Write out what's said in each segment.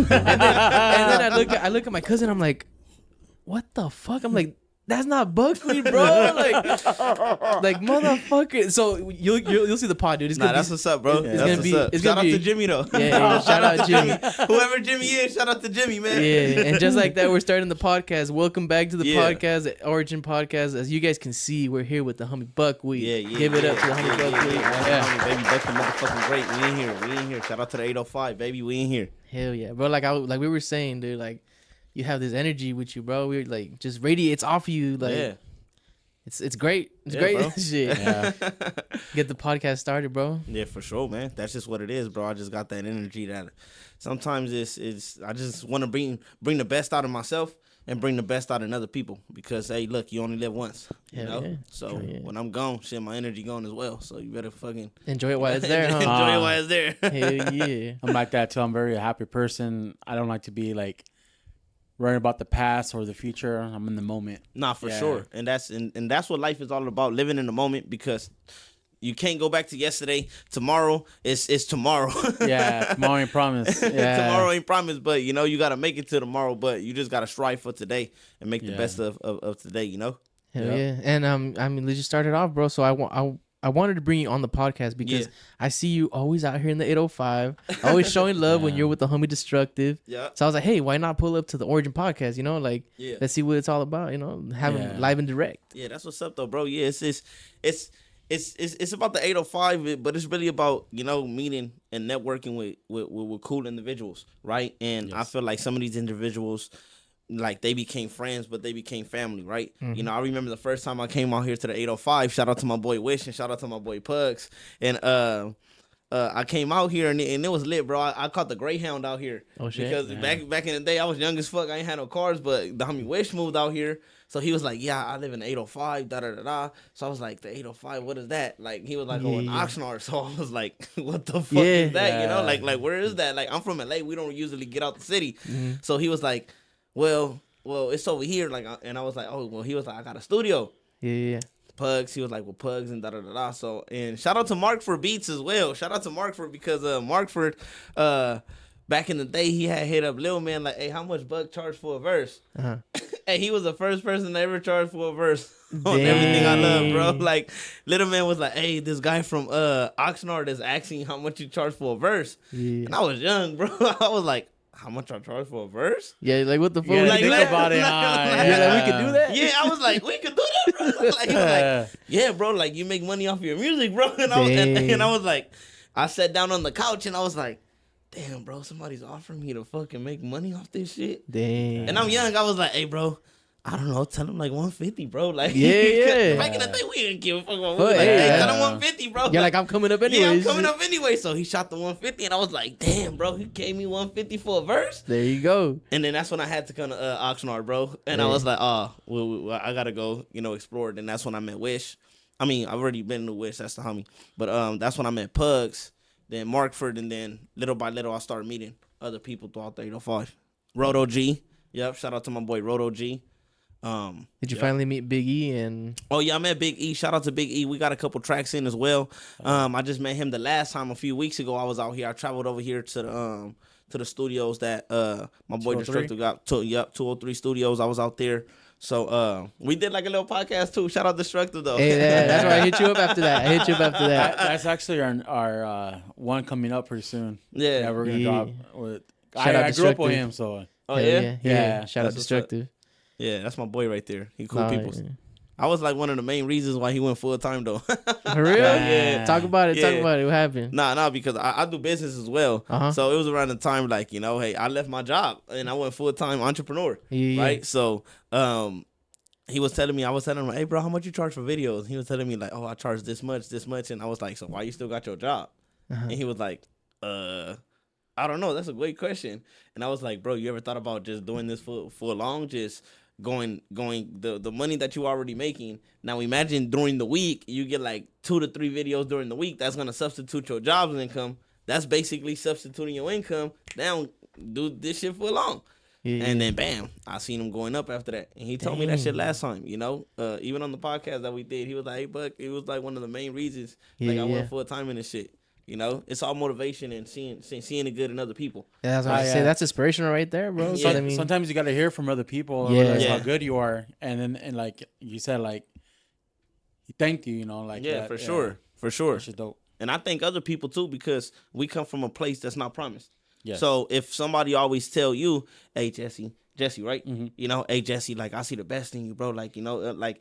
then I look at my cousin. I'm like, what the fuck? I'm like, that's not buckwheat, bro. like motherfucker. So you'll see the pod, dude. It's gonna that's what's up, bro. It's gonna be. It's shout gonna out be, to Jimmy though. Yeah, shout out Jimmy. Whoever Jimmy is, shout out to Jimmy, man. Yeah, and just like that, we're starting the podcast. Welcome back to the podcast, Origin Podcast. As you guys can see, we're here with the homie Buckwheat. Give it up to the homie Buckwheat. Yeah. Baby Buck the motherfucking great. We in here. Shout out to the 805, baby. We in here. Hell yeah, bro. Like we were saying, dude. Like you have this energy with you, bro. We're like just radiates off of you. Like it's great. It's great. Bro. Shit. Yeah. Get the podcast started, bro. Yeah, for sure, man. That's just what it is, bro. I just got that energy that sometimes it's I just want to bring the best out of myself and bring the best out of other people because, hey, look, you only live once, you know? Yeah. So when I'm gone, shit, my energy gone as well. So you better fucking enjoy it while it's there, huh? Enjoy it while it's there. Hell yeah. I'm like that too. I'm very a happy person. I don't like to be like worrying about the past or the future. I'm in the moment. Nah, for sure. And that's what life is all about, living in the moment, because you can't go back to yesterday. Tomorrow is tomorrow. Tomorrow ain't promised. Yeah. Tomorrow ain't promised, but you know, you gotta make it to tomorrow, but you just gotta strive for today and make the best of today, you know? Hell yeah. And I mean, let's just start it off, bro. So I wanted to bring you on the podcast because I see you always out here in the 805, always showing love when you're with the homie Destructive. Yeah. So I was like, hey, why not pull up to the Origin Podcast? You know, like let's see what it's all about. You know, having live and direct. Yeah, that's what's up though, bro. Yeah, it's about the 805, but it's really about, you know, meeting and networking with cool individuals, right? And I feel like some of these individuals, like, they became friends, but they became family, right? Mm-hmm. You know, I remember the first time I came out here to the 805. Shout out to my boy Wish and shout out to my boy Pugs. And I came out here and it was lit, bro. I caught the Greyhound out here. Oh shit! Because back in the day, I was young as fuck. I ain't had no cars, but the homie Wish moved out here. So he was like, yeah, I live in the 805, da-da-da-da. So I was like, the 805, what is that? Like, he was like, in Oxnard. So I was like, what the fuck is that? You know, like where is that? Like, I'm from LA. We don't usually get out the city. Mm-hmm. So he was like, well, it's over here. Like, and I was like, oh, well, he was like, I got a studio. Yeah. Pugs. He was like, well, Pugs and da-da-da-da. So, and shout out to Mark for beats as well. Shout out to Mark for, because Markford, back in the day, he had hit up Lil Man like, hey, how much Buck charge for a verse? Uh-huh. Hey, he was the first person to ever charge for a verse on Everything I Love, bro. Like, Little Man was like, hey, this guy from Oxnard is asking how much you charge for a verse. Yeah. And I was young, bro. I was like, how much I charge for a verse? Yeah, like, what the fuck? Like, think about it. Like, we could do that? Yeah, I was like, we could do that, bro. Like, he was like, yeah, bro, like, you make money off your music, bro. And I was like, I sat down on the couch and I was like, damn, bro, somebody's offering me to fucking make money off this shit. Damn. And I'm young. I was like, hey, bro, I don't know. Tell him like 150, bro. Like, back in the day, we didn't give a fuck. We was like, hey, tell him 150, bro. Yeah, like, I'm coming up anyway. Yeah, I'm coming up anyway. So he shot the 150, and I was like, damn, bro, he gave me 150 for a verse. There you go. And then that's when I had to come to Oxnard, bro. And I was like, well, I gotta go, you know, explore it. And that's when I met Wish. I mean, I've already been to Wish. That's the homie. But that's when I met Pugs, then Markford, and then little by little, I started meeting other people throughout the 805. Roto G. Yep. Shout out to my boy Roto G. Did you finally meet Big E? And oh yeah, I met Big E. Shout out to Big E. We got a couple tracks in as well. I just met him the last time a few weeks ago. I was out here. I traveled over here to the studios that my boy Destructive got. 203 Studios. I was out there. So we did like a little podcast too. Shout out Destructive though. Hey, that's why I hit you up after that. That's actually our one coming up pretty soon. Yeah, we're gonna drop with. I grew up with him, so. Oh yeah. Shout out Destructive. Yeah, that's my boy right there. He cool people. Yeah. I was like one of the main reasons why he went full time though. For real? Yeah. Talk about it. What happened? Nah, because I do business as well. Uh-huh. So it was around the time, like, you know, hey, I left my job and I went full time entrepreneur. Yeah. Right. So he was telling me, I was telling him, hey bro, how much you charge for videos? And he was telling me like, oh, I charge this much. And I was like, so why you still got your job? Uh-huh. And he was like, I don't know. That's a great question. And I was like, bro, you ever thought about just doing this for long? Just going the money that you already making. Now imagine during the week you get like 2 to 3 videos during the week. That's gonna substitute your job's income. That's basically substituting your income. Now do this shit for long. Yeah. And then bam, I seen him going up after that. And he told me that shit last time, you know. Even on the podcast that we did, he was like, hey Buck, it was like one of the main reasons I went full time in this shit. You know, it's all motivation and seeing the good in other people. Yeah, that's what I say. That's inspirational right there, bro. Yeah. So, I mean, sometimes you got to hear from other people and realize how good you are, and like you said, like he thanked you, you know, like for sure. Which is dope. And I thank other people too, because we come from a place that's not promised. Yes. So if somebody always tell you, hey Jesse, right? Mm-hmm. You know, hey Jesse, like I see the best in you, bro. Like, you know, like.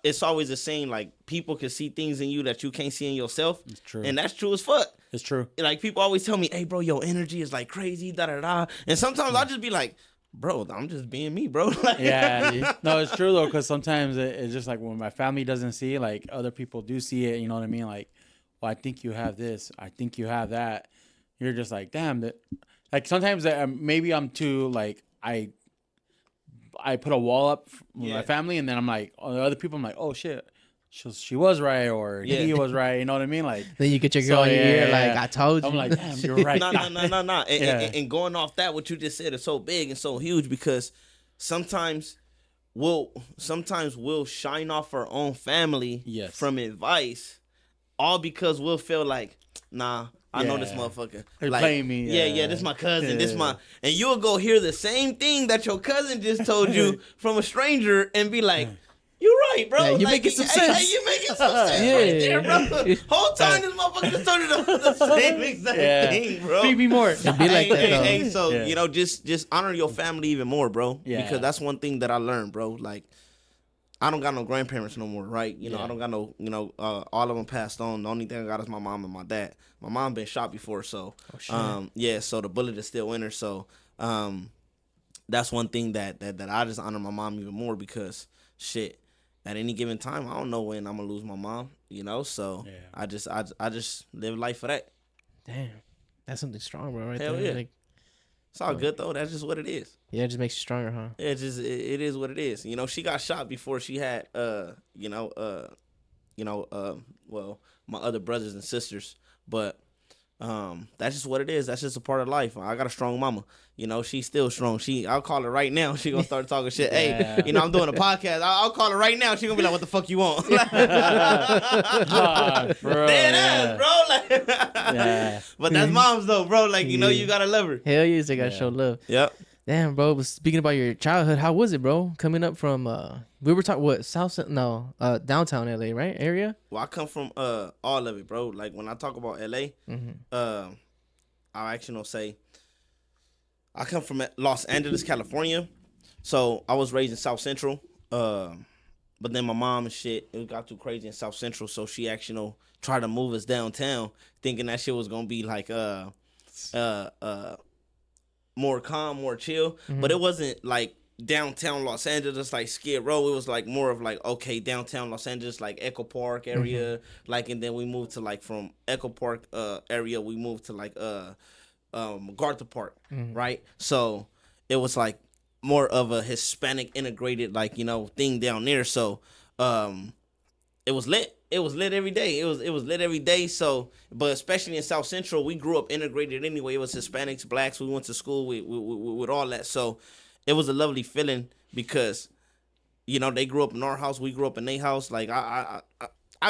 It's always the same. Like, people can see things in you that you can't see in yourself. It's true. And that's true as fuck. It's true. Like, people always tell me, hey, bro, your energy is like crazy, da-da-da. And sometimes I'll just be like, bro, I'm just being me, bro. Like, yeah. No, it's true, though, because sometimes it's just like when my family doesn't see it, like other people do see it, you know what I mean? Like, well, I think you have this. I think you have that. You're just like, damn. That. Like, sometimes maybe I'm too, like, I put a wall up with my family, and then I'm like, other people, I'm like, oh shit, she was right, or he was right. You know what I mean? Like, then you get your girl in your ear, like, I told you. I'm like, damn, you're right. No. And going off that, what you just said is so big and so huge, because sometimes we'll shine off our own family from advice, all because we'll feel like, nah, I know this motherfucker. They're like, playing me. Yeah, this my cousin. This my, and you'll go hear the same thing that your cousin just told you from a stranger and be like, "You're right, bro. Yeah, you like, making some sense. Hey, you making some sense right there, bro. Whole time this motherfucker just told you the same exact thing, bro. Feed me more. It'd be like that, though. Hey, so you know, just honor your family even more, bro. Yeah. Because that's one thing that I learned, bro. Like, I don't got no grandparents no more, right? You know, I don't got no, you know, all of them passed on. The only thing I got is my mom and my dad. My mom been shot before, so so the bullet is still in her. So that's one thing that I just honor my mom even more, because shit, at any given time, I don't know when I'm gonna lose my mom, you know. So I just live life for that. Damn, that's something strong, bro. Right Hell there. yeah. Like, It's all good though. That's just what it is. Yeah, it just makes you stronger, huh? Yeah, it is what it is. You know, she got shot before she had well, my other brothers and sisters. But that's just what it is. That's just a part of life. I got a strong mama. You know, she's still strong. I'll call her right now. She gonna start talking shit. Hey, you know, I'm doing a podcast. I'll call her right now. She gonna be like, "What the fuck you want?" Dead ass, bro. Like, but that's mom's though, bro. Like, you know, you gotta love her. Hell yeah, they gotta show love. Yep. Damn, bro. But speaking about your childhood, how was it, bro? Coming up from we were talking downtown LA, right? Area? Well, I come from all of it, bro. Like, when I talk about LA, I'll actually say I come from Los Angeles, California. So I was raised in South Central. But then my mom and shit, it got too crazy in South Central, so she actually tried to move us downtown, thinking that shit was gonna be like more calm, more chill. But it wasn't like downtown Los Angeles, like Skid Row. It was like more of like, okay, downtown Los Angeles, like Echo Park area. Like, and then we moved to like from Echo Park area, we moved to like MacArthur Park, right? So it was like more of a Hispanic integrated, like, you know, thing down there. So it was lit. It was lit every day. It was lit every day. So, but especially in South Central, we grew up integrated anyway. It was Hispanics, blacks. We went to school with all that. So it was a lovely feeling, because, you know, they grew up in our house. We grew up in their house. Like, I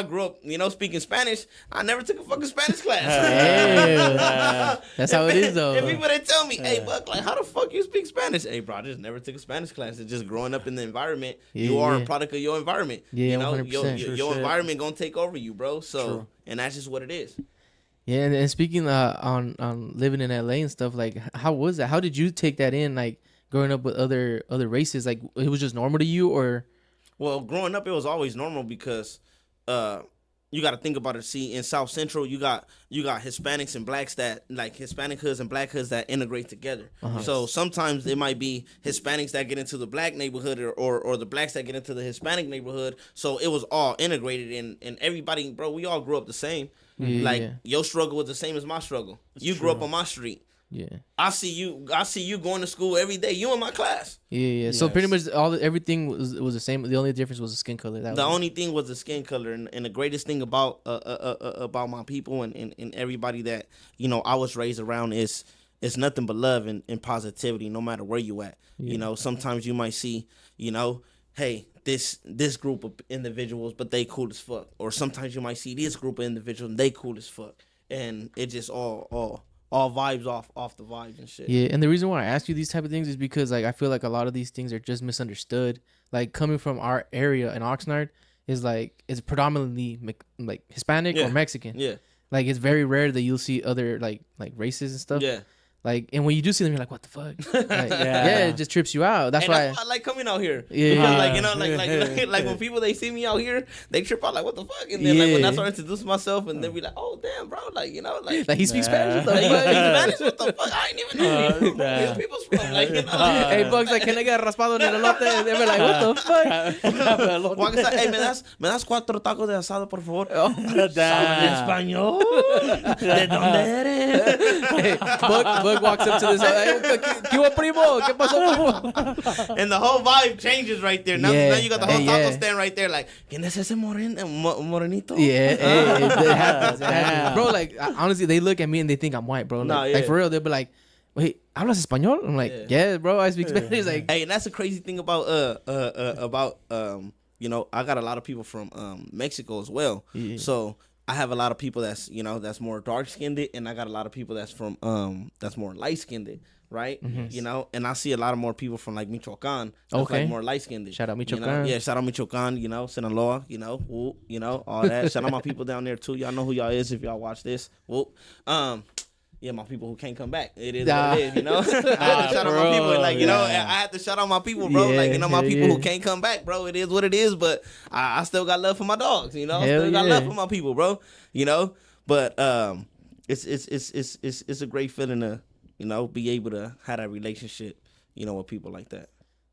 grew up, you know, speaking Spanish. I never took a fucking Spanish class. That's how it is, though. If people they tell me, hey, Buck, like, how the fuck you speak Spanish? Hey, bro, I just never took a Spanish class. It's just growing up in the environment. You are a product of your environment. Yeah, you know, 100%. your environment gonna take over you, bro. So, and that's just what it is. Yeah, and speaking on living in LA and stuff, like, how was that? How did you take that in, like, growing up with other races? Like, it was just normal to you, or? Well, growing up, it was always normal, because you got to think about it. See, in South Central, you got Hispanics and blacks that, like, Hispanic hoods and black hoods that integrate together. So sometimes it might be Hispanics that get into the black neighborhood, or the blacks that get into the Hispanic neighborhood. So it was all integrated, and everybody, bro, we all grew up the same. Your struggle was the same as my struggle. You grew up on my street. Yeah. I see you going to school every day. You in my class. Yeah. Yes. So pretty much everything was the same. The only difference was the skin color. Only thing was the skin color, and the greatest thing about my people and everybody that, you know, I was raised around is nothing but love and positivity, no matter where you at. You know, sometimes you might see, you know, hey, this group of individuals, but they cool as fuck. Or sometimes you might see this group of individuals and they cool as fuck. and it just all vibes off the vibes and shit. Yeah, and the reason why I ask you these type of things is because like I feel like a lot of these things are just misunderstood. Like coming from our area in Oxnard is like it's predominantly like Hispanic or Mexican. Yeah. Like it's very rare that you'll see other like races and stuff. Yeah. Like, and when you do see them, you're like, what the fuck? Like, it just trips you out. That's why I like coming out here. Yeah. Because like, you know, like when people, they see me out here, they trip out like, what the fuck? And then like when I start introducing myself and then be like, oh, damn, bro. Like, you know, like he speaks Spanish. Like, Spanish? What the fuck? I ain't even know where people's from. Like, you know. Hey, Bugs, like, can I get raspado en el elote? And they be like, what the fuck? Juan say, hey, me das 4 tacos de asado, por favor. Damn. Español? ¿De dónde eres? Hey, Bug walks up to this. ¿Qué hubo, primo? ¿Qué pasó, primo? And the whole vibe changes right there. Now you got the whole taco stand right there. Like, ¿quién es ese morenito? Yeah, it happens. It happens. Bro, like, honestly, they look at me and they think I'm white, bro. Like for real, they'll be like, wait, ¿hablas español? I'm like, yeah bro, I speak Spanish. Like, hey, and that's the crazy thing about you know, I got a lot of people from Mexico as well. Yeah. So I have a lot of people that's, you know, that's more dark skinned, and I got a lot of people that's from that's more light skinned, right? Mm-hmm. You know, and I see a lot of more people from like Michoacan that's like more light skinned. Shout out Michoacan. You know? Yeah, shout out Michoacan, you know, Sinaloa, you know, all that. Shout out my people down there too. Y'all know who y'all is if y'all watch this. Yeah, my people who can't come back. It is what it is, you know. I had to shout out my people, like, you know, I had to shout out my people, bro. Like, you know, my people who can't come back, bro. It is what it is, but I still got love for my dogs, you know. I still got love for my people, bro. You know, but it's a great feeling to, you know, be able to have that relationship, you know, with people like that.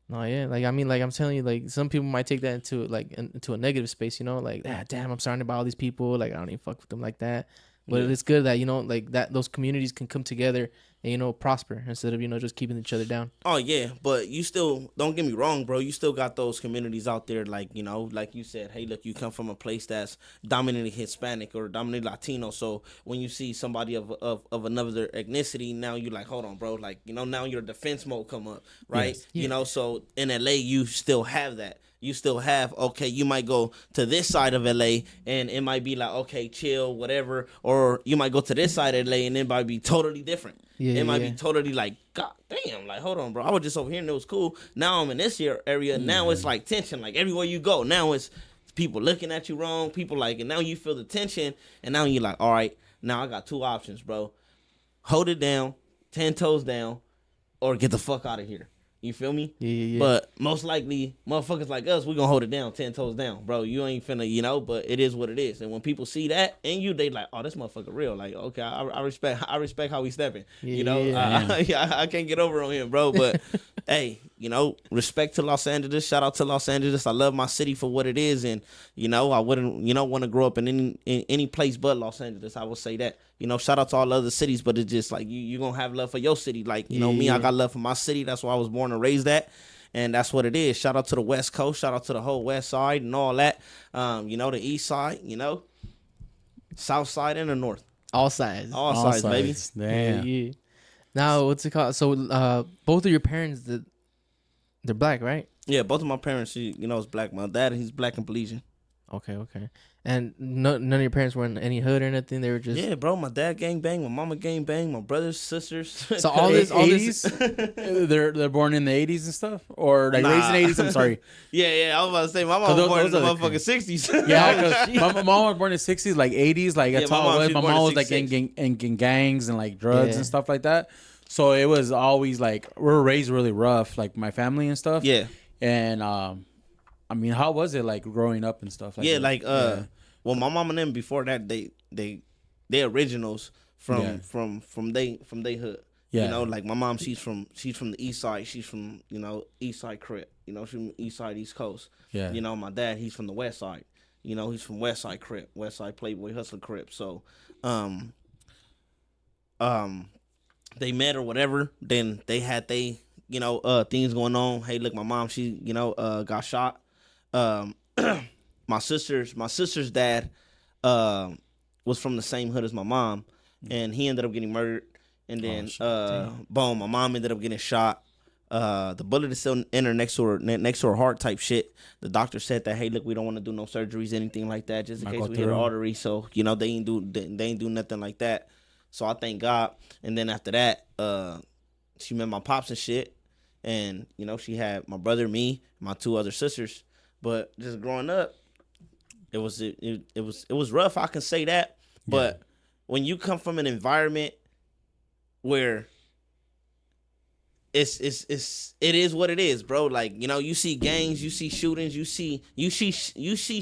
No, yeah, like I mean, like I'm telling you, like some people might take that into a negative space, you know, like damn, I'm surrounded by all these people, like I don't even fuck with them like that. But it's good that, you know, like that those communities can come together and, you know, prosper instead of, you know, just keeping each other down. Oh, yeah. But you still, don't get me wrong, bro. You still got those communities out there, like, you know, like you said, hey, look, you come from a place that's dominantly Hispanic or dominantly Latino. So when you see somebody of another ethnicity, now you're like, hold on, bro. Like, you know, now your defense mode come up, right? Yes. You know, so in LA, you still have that. You still have, okay, you might go to this side of LA and it might be like, okay, chill, whatever. Or you might go to this side of LA and it might be totally different. Yeah, it might be totally like, God damn, like, hold on, bro. I was just over here and it was cool. Now I'm in this here area. Now it's like tension. Like everywhere you go, now it's people looking at you wrong. People like, and now you feel the tension. And now you're like, all right, now I got 2 options, bro. Hold it down, 10 toes down, or get the fuck out of here. You feel me? Yeah. But most likely, motherfuckers like us, we gonna hold it down, 10 toes down, bro. You ain't finna, you know. But it is what it is. And when people see that and you, they like, oh, this motherfucker real. Like, okay, I respect how he stepping. You know, I can't get over on him, bro. But hey, you know, respect to Los Angeles. Shout out to Los Angeles. I love my city for what it is, and you know, I wouldn't, you know, want to grow up in any place but Los Angeles. I will say that. You know, shout out to all other cities, but it's just like you gonna have love for your city. Like, you know, me, I got love for my city. That's why I was born and raised at. And that's what it is. Shout out to the West Coast. Shout out to the whole West Side and all that. You know, the East Side, you know, South Side and the North. All sides. All sides, baby. Damn. Yeah. Now, what's it called? So, both of your parents, they're black, right? Yeah, both of my parents, you know, is black. My dad, he's black and Belizean. Okay. And none of your parents were in any hood or anything. They were just bro. My dad gang bang, my mama gang bang, my brothers, sisters. So all this 80s? They're born in the 80s and stuff, or like raised in the 80s. I'm sorry. Yeah. I was about to say my mom was born in the motherfucking 60s. Yeah, because my mom was born in the 60s, like 80s. Like that's how it was. My mom was like in gangs and like drugs and stuff like that. So it was always like we were raised really rough, like my family and stuff. Yeah. And I mean, how was it like growing up and stuff? Like well, my mom and them before that, they originals from they hood. Yeah. You know, like my mom, she's from the East Side. She's from, you know, East Side Crip. You know, she's from East Side, East Coast. Yeah. You know, my dad, he's from the West Side. You know, he's from West Side Crip, West Side Playboy Hustler Crip. So, they met or whatever. Then they had you know, things going on. Hey, look, my mom, she, you know, got shot. My sister's dad was from the same hood as my mom, and he ended up getting murdered. And then boom, my mom ended up getting shot. The bullet is still in her next to her heart type shit. The doctor said that, hey, look, we don't want to do no surgeries, anything like that, just in case we hit her artery. So they ain't do nothing like that. So I thank God. And then after that, she met my pops and shit, and she had my brother, me, my 2 other sisters. But just growing up, it was rough. I can say that. But when you come from an environment where it is what it is, bro. Like, you see gangs, you see shootings, you see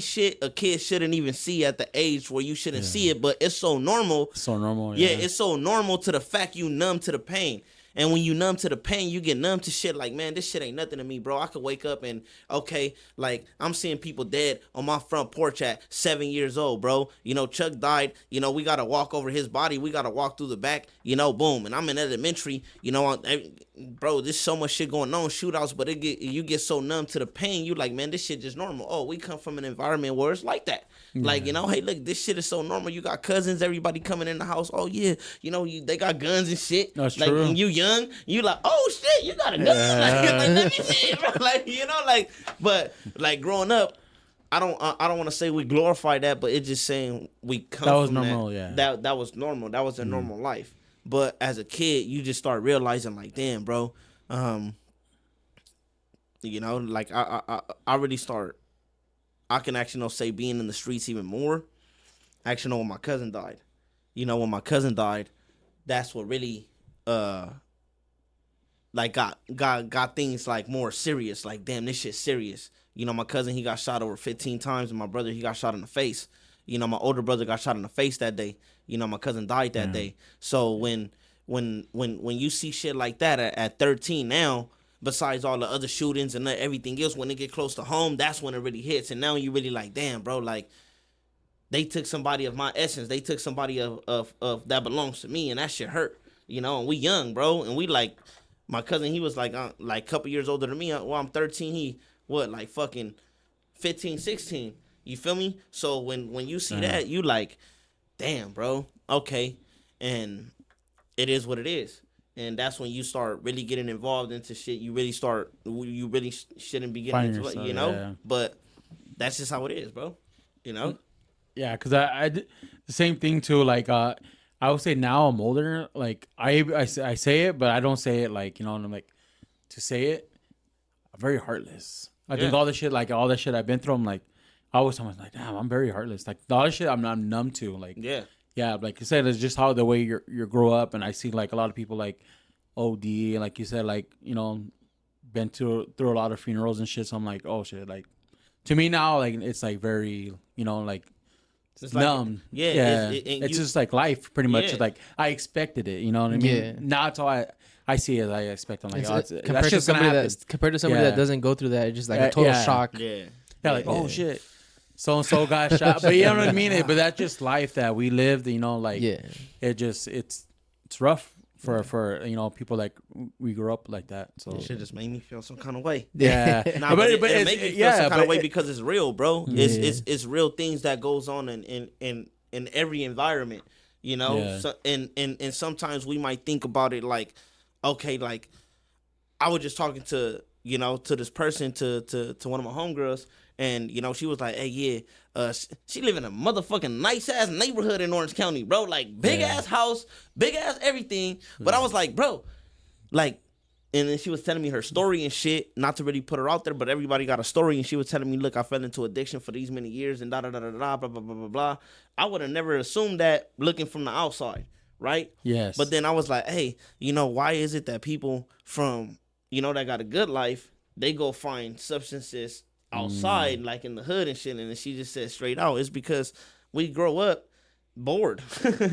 shit a kid shouldn't even see at the age where you shouldn't see it, but it's so normal. So normal, yeah. It's so normal to the fact you numb to the pain. And when you numb to the pain, you get numb to shit like, man, this shit ain't nothing to me, bro. I could wake up and, okay, like, I'm seeing people dead on my front porch at 7 years old, bro. Chuck died. We got to walk over his body. We got to walk through the back, boom. And I'm in elementary, bro, there's so much shit going on, shootouts, but you get so numb to the pain. You like, man, this shit just normal. Oh, we come from an environment where it's like that. Like, hey, look, this shit is so normal. You got cousins, everybody coming in the house. Oh, yeah, they got guns and shit. That's like, true. When you young, you like, oh, shit, you got a gun. Like, let me see it, bro. Like, but, like, growing up, I don't want to say we glorify that, but it's just saying we come that was from normal, that. That was normal. That was a normal life. But as a kid, you just start realizing, like, damn, bro, like, I really start, I can actually say being in the streets even more. I actually know when my cousin died. When my cousin died, that's what really like got things like more serious. Like, damn, this shit's serious. My cousin, he got shot over 15 times, and my brother, he got shot in the face. My older brother got shot in the face that day. My cousin died that day. So when you see shit like that at 13 now, besides all the other shootings and everything else, when it get close to home, that's when it really hits. And now you really like, damn, bro, like, they took somebody of my essence. They took somebody of that belongs to me, and that shit hurt. And we young, bro, and we like, my cousin, he was like a couple years older than me. Well, I'm 13. He like fucking 15, 16. You feel me? So when you see that, you like, damn, bro, okay, and it is what it is. And that's when you start really getting involved into shit. You really shouldn't be getting into it, Yeah. But that's just how it is, bro. Yeah, because I did the same thing too. Like, I would say now I'm older. Like, I say it, but I don't say it like, and I'm like, to say it, I'm very heartless. I think all the shit I've been through, I'm like, I always tell myself, like, damn, I'm very heartless. Like, the other shit I'm numb to. Like, yeah, like you said, it's just how the way you grow up, and I see like a lot of people like OD, like you said, like, been through a lot of funerals and shit. So I'm like, oh shit, like, to me now, like, it's like very, like, it's numb. Like, it's just like life, pretty much. Like, I expected it, you know what I mean? Yeah. Now it's how I see it. I expect. I'm like, compared to somebody that doesn't go through that, it's just like a total shock. Yeah, like, oh shit, so and so got shot, but you know what I mean. But that's just life that we lived. Like, it just it's rough for people like we grew up like that. So it just made me feel some kind of way. Yeah, but it made me feel some kind of way because it's real, bro. It's real things that goes on in every environment. So, and sometimes we might think about it like, okay, like, I was just talking to this person, to one of my homegirls, and she was like, hey, she live in a motherfucking nice ass neighborhood in Orange County, bro, like big ass house, big ass everything. But I was like, bro, like, and then she was telling me her story and shit, not to really put her out there, but everybody got a story, and she was telling me, look, I fell into addiction for these many years and da da da da da, blah blah blah blah blah. I would have never assumed that looking from the outside, right? Yes. But then I was like, hey, why is it that people from that got a good life, they go find substances outside, like in the hood and shit? And then she just said straight out, it's because we grow up bored.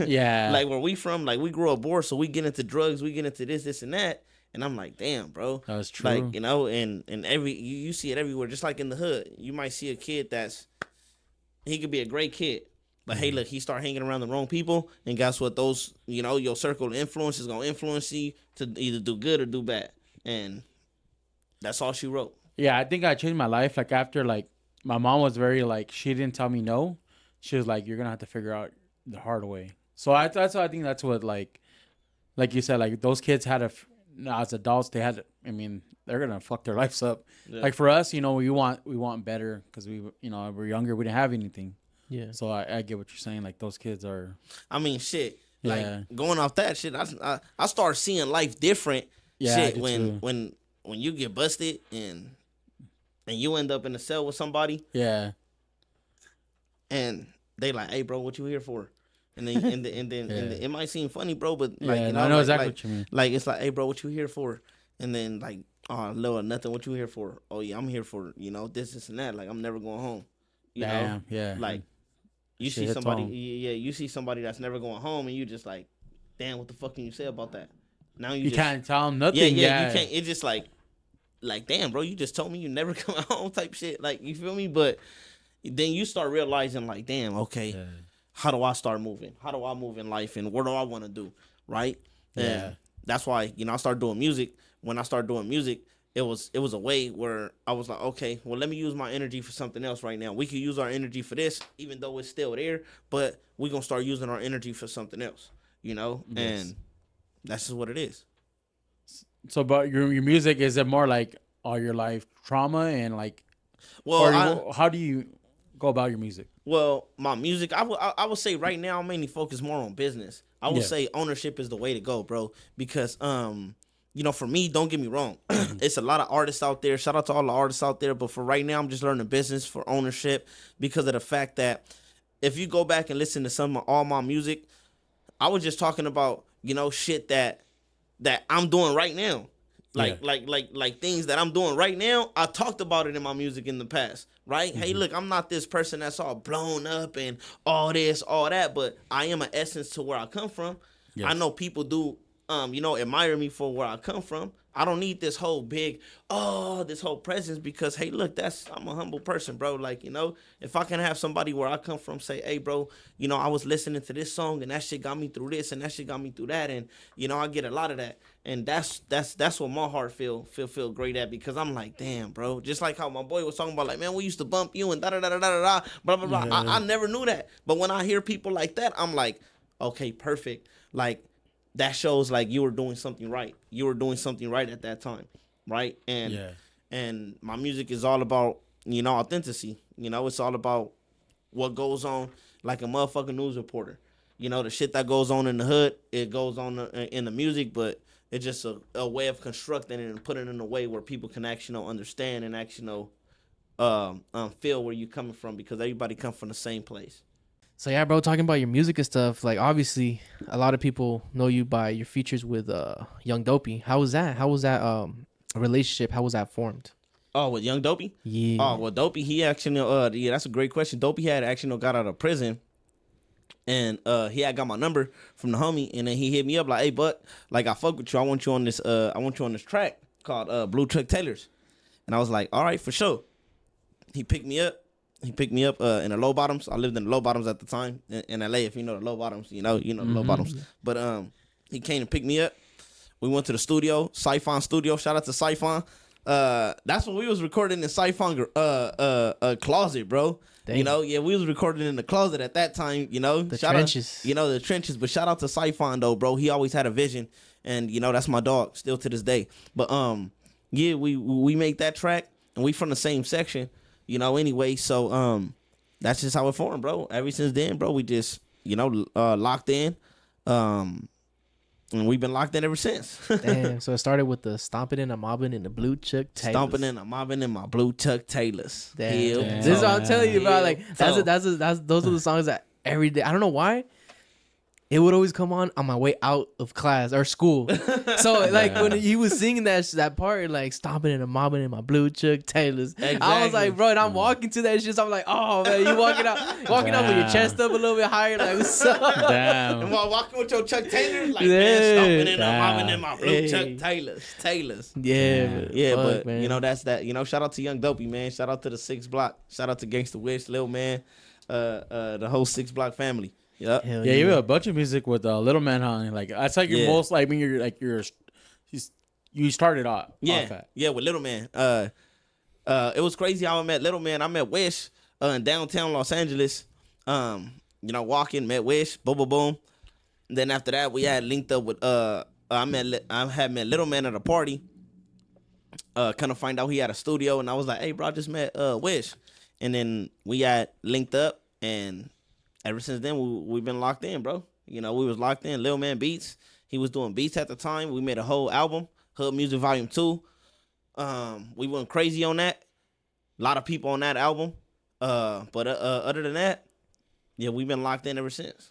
Yeah. Like, where we from, like, we grow up bored, so we get into drugs, we get into this and that. And I'm like, damn, bro. That's true. Like, and you see it everywhere, just like in the hood. You might see a kid he could be a great kid, but hey, look, he start hanging around the wrong people, and guess what? Those, your circle of influence is gonna influence you to either do good or do bad. And that's all she wrote. Yeah, I think I changed my life. Like, after, like, my mom was very, like, she didn't tell me no. She was like, you're going to have to figure out the hard way. So I think that's what, like you said, like, those kids had as adults, they had, I mean, they're gonna fuck their lives up. Yeah. Like for us, you know, we want better because we're younger. We didn't have anything. Yeah. So I get what you're saying. Like those kids are. I mean, shit. Yeah. Like going off that shit, I start seeing life different. Yeah, shit I do when you get busted and you end up in a cell with somebody. Yeah. And they like, hey, bro, what you here for? And then and then it might seem funny, bro, but like, you know, I know like, exactly like, what you mean. Like it's like, hey, bro, what you here for? And then like, oh, Lord, nothing. What you here for? Oh yeah, I'm here for this and that. Like I'm never going home. You know, yeah. Like you see somebody, you see somebody that's never going home, and you just like, damn, what the fuck can you say about that? Now you just can't tell them nothing. Yeah, you can't. It's just like, damn, bro, you just told me you never come home type shit. Like you feel me? But then you start realizing like, damn, okay. Yeah. How do I start moving? How do I move in life? And what do I want to do? Right? And yeah. That's why, I started doing music. When I started doing music, it was a way where I was like, okay, well, let me use my energy for something else right now. We could use our energy for this, even though it's still there, but we're going to start using our energy for something else, Yes. And that's just what it is. So, but your music, is it more like all your life trauma and like, well, how do you go about your music? Well, my music, I would say right now I'm mainly focused more on business. I would say ownership is the way to go, bro. Because for me, don't get me wrong, it's a lot of artists out there. Shout out to all the artists out there. But for right now, I'm just learning business for ownership because of the fact that if you go back and listen to all my music, I was just talking about shit that I'm doing right now. Like things that I'm doing right now, I talked about it in my music in the past, right? Mm-hmm. Hey, look, I'm not this person that's all blown up and all this, all that, but I am an essence to where I come from. Yes. I know people do, admire me for where I come from. I don't need this whole this whole presence because, hey, look, I'm a humble person, bro. Like, if I can have somebody where I come from say, hey, bro, I was listening to this song and that shit got me through this and that shit got me through that. And, I get a lot of that. And that's what my heart feel great at because I'm like, damn, bro. Just like how my boy was talking about, like, man, we used to bump you and da-da-da-da-da-da, blah, blah, blah. Yeah. I never knew that. But when I hear people like that, I'm like, okay, perfect. Like, that shows like you were doing something right. You were doing something right at that time, right? And my music is all about, authenticity. It's all about what goes on like a motherfucking news reporter. The shit that goes on in the hood, it goes on in the music, but it's just a way of constructing it and putting it in a way where people can actually understand and actually feel where you're coming from because everybody comes from the same place. So yeah, bro, talking about your music and stuff, like obviously a lot of people know you by your features with Young Dopey. How was that? How was that relationship? How was that formed? Oh, with Young Dopey? Yeah. Oh, well, Dopey, he actually, that's a great question. Dopey had actually got out of prison, and he had got my number from the homie, and then he hit me up like, hey, bud, like I fuck with you. I want you on this track called Blue Truck Tailors, and I was like, all right, for sure. He picked me up. in the Low Bottoms. I lived in the Low Bottoms at the time in LA. If you know the Low Bottoms, you know the Low Bottoms. But he came and picked me up. We went to the studio, Siphon Studio. Shout out to Siphon. That's when we was recording in Siphon closet, bro. Dang. We was recording in the closet at that time. The trenches. The trenches. But shout out to Siphon though, bro. He always had a vision, and that's my dog still to this day. But we make that track, and we from the same section. Anyway, so that's just how it formed, bro. Ever since then, bro, we just, locked in. And we've been locked in ever since. Damn, so it started with the stomping and a mobbing in the blue Chuck Taylors. Stomping and a mobbing in my blue Chuck Taylors. Damn. This is what I'm telling you about. Like those are the songs that every day. I don't know why. It would always come on my way out of class or school. So like when he was singing that part, like stomping and mobbing in my blue Chuck Taylors. Exactly. I was like, bro, and I'm walking to that shit. So I'm like, oh man, you walking out with your chest up a little bit higher, like what's up? Damn. And while walking with your Chuck Taylors, like man, stomping and mobbing in my blue Chuck Taylors. Yeah, but man. That's that. Shout out to Young Dopey, man. Shout out to the 6 Block. Shout out to Gangsta Wish, Lil Man, the whole 6 Block family. Yep. Yeah, you have a bunch of music with Little Man, huh? Like that's like your most like when you started off. Yeah, with Little Man. It was crazy how I met Little Man. I met Wish in downtown Los Angeles. Walking, met Wish, boom, boom, boom. And then after that, we had linked up with I had met Little Man at a party, kind of find out he had a studio, and I was like, hey, bro, I just met Wish, and then we had linked up, and ever since then we've been locked in, bro. You know, we was locked in. Lil Man Beats, he was doing beats at the time. We made a whole album, Hood Music Volume 2. We went crazy on that. A lot of people on that album. But other than that, yeah, we've been locked in ever since.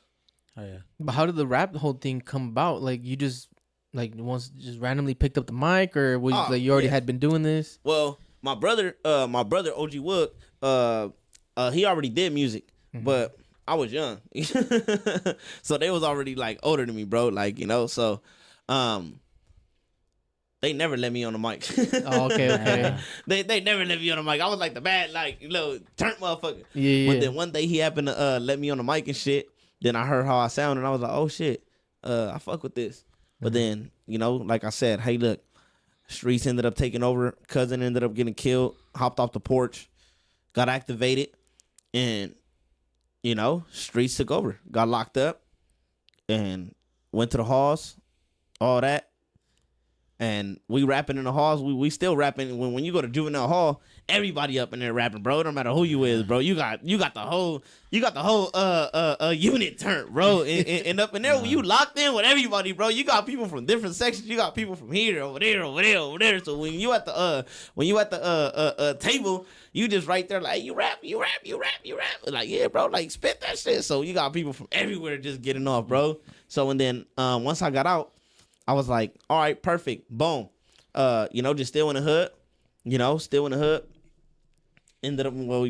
Oh yeah. But how did the rap whole thing come about? Like you just once just randomly picked up the mic, or was like you already had been doing this? Well, my brother OG Wood, he already did music, but I was young, so they was already like older than me, bro. Like, you know, so they never let me on the mic. Oh, okay. They never let me on the mic. I was like the bad, like, you know, turnt motherfucker. Yeah. But then one day he happened to let me on the mic and shit. Then I heard how I sound, and I was like, oh shit, I fuck with this. But then, you know, like I said, hey, look, streets ended up taking over. Cousin ended up getting killed. Hopped off the porch, got activated, and you know, streets took over. Got locked up, and went to the halls, all that. And we rapping in the halls. We still rapping. When you go to juvenile hall, everybody up in there rapping, bro. No matter who you is, bro. You got the whole unit turned, bro. And up in there, when you locked in with everybody, bro. You got people from different sections. You got people from here, over there, over there, over there. So when you at the table, you just right there like, hey, you rap. Like, yeah, bro. Like, spit that shit. So you got people from everywhere just getting off, bro. So and then once I got out, I was like, all right, perfect. Boom. You know, just still in the hood. You know, still in the hood. Ended up, well,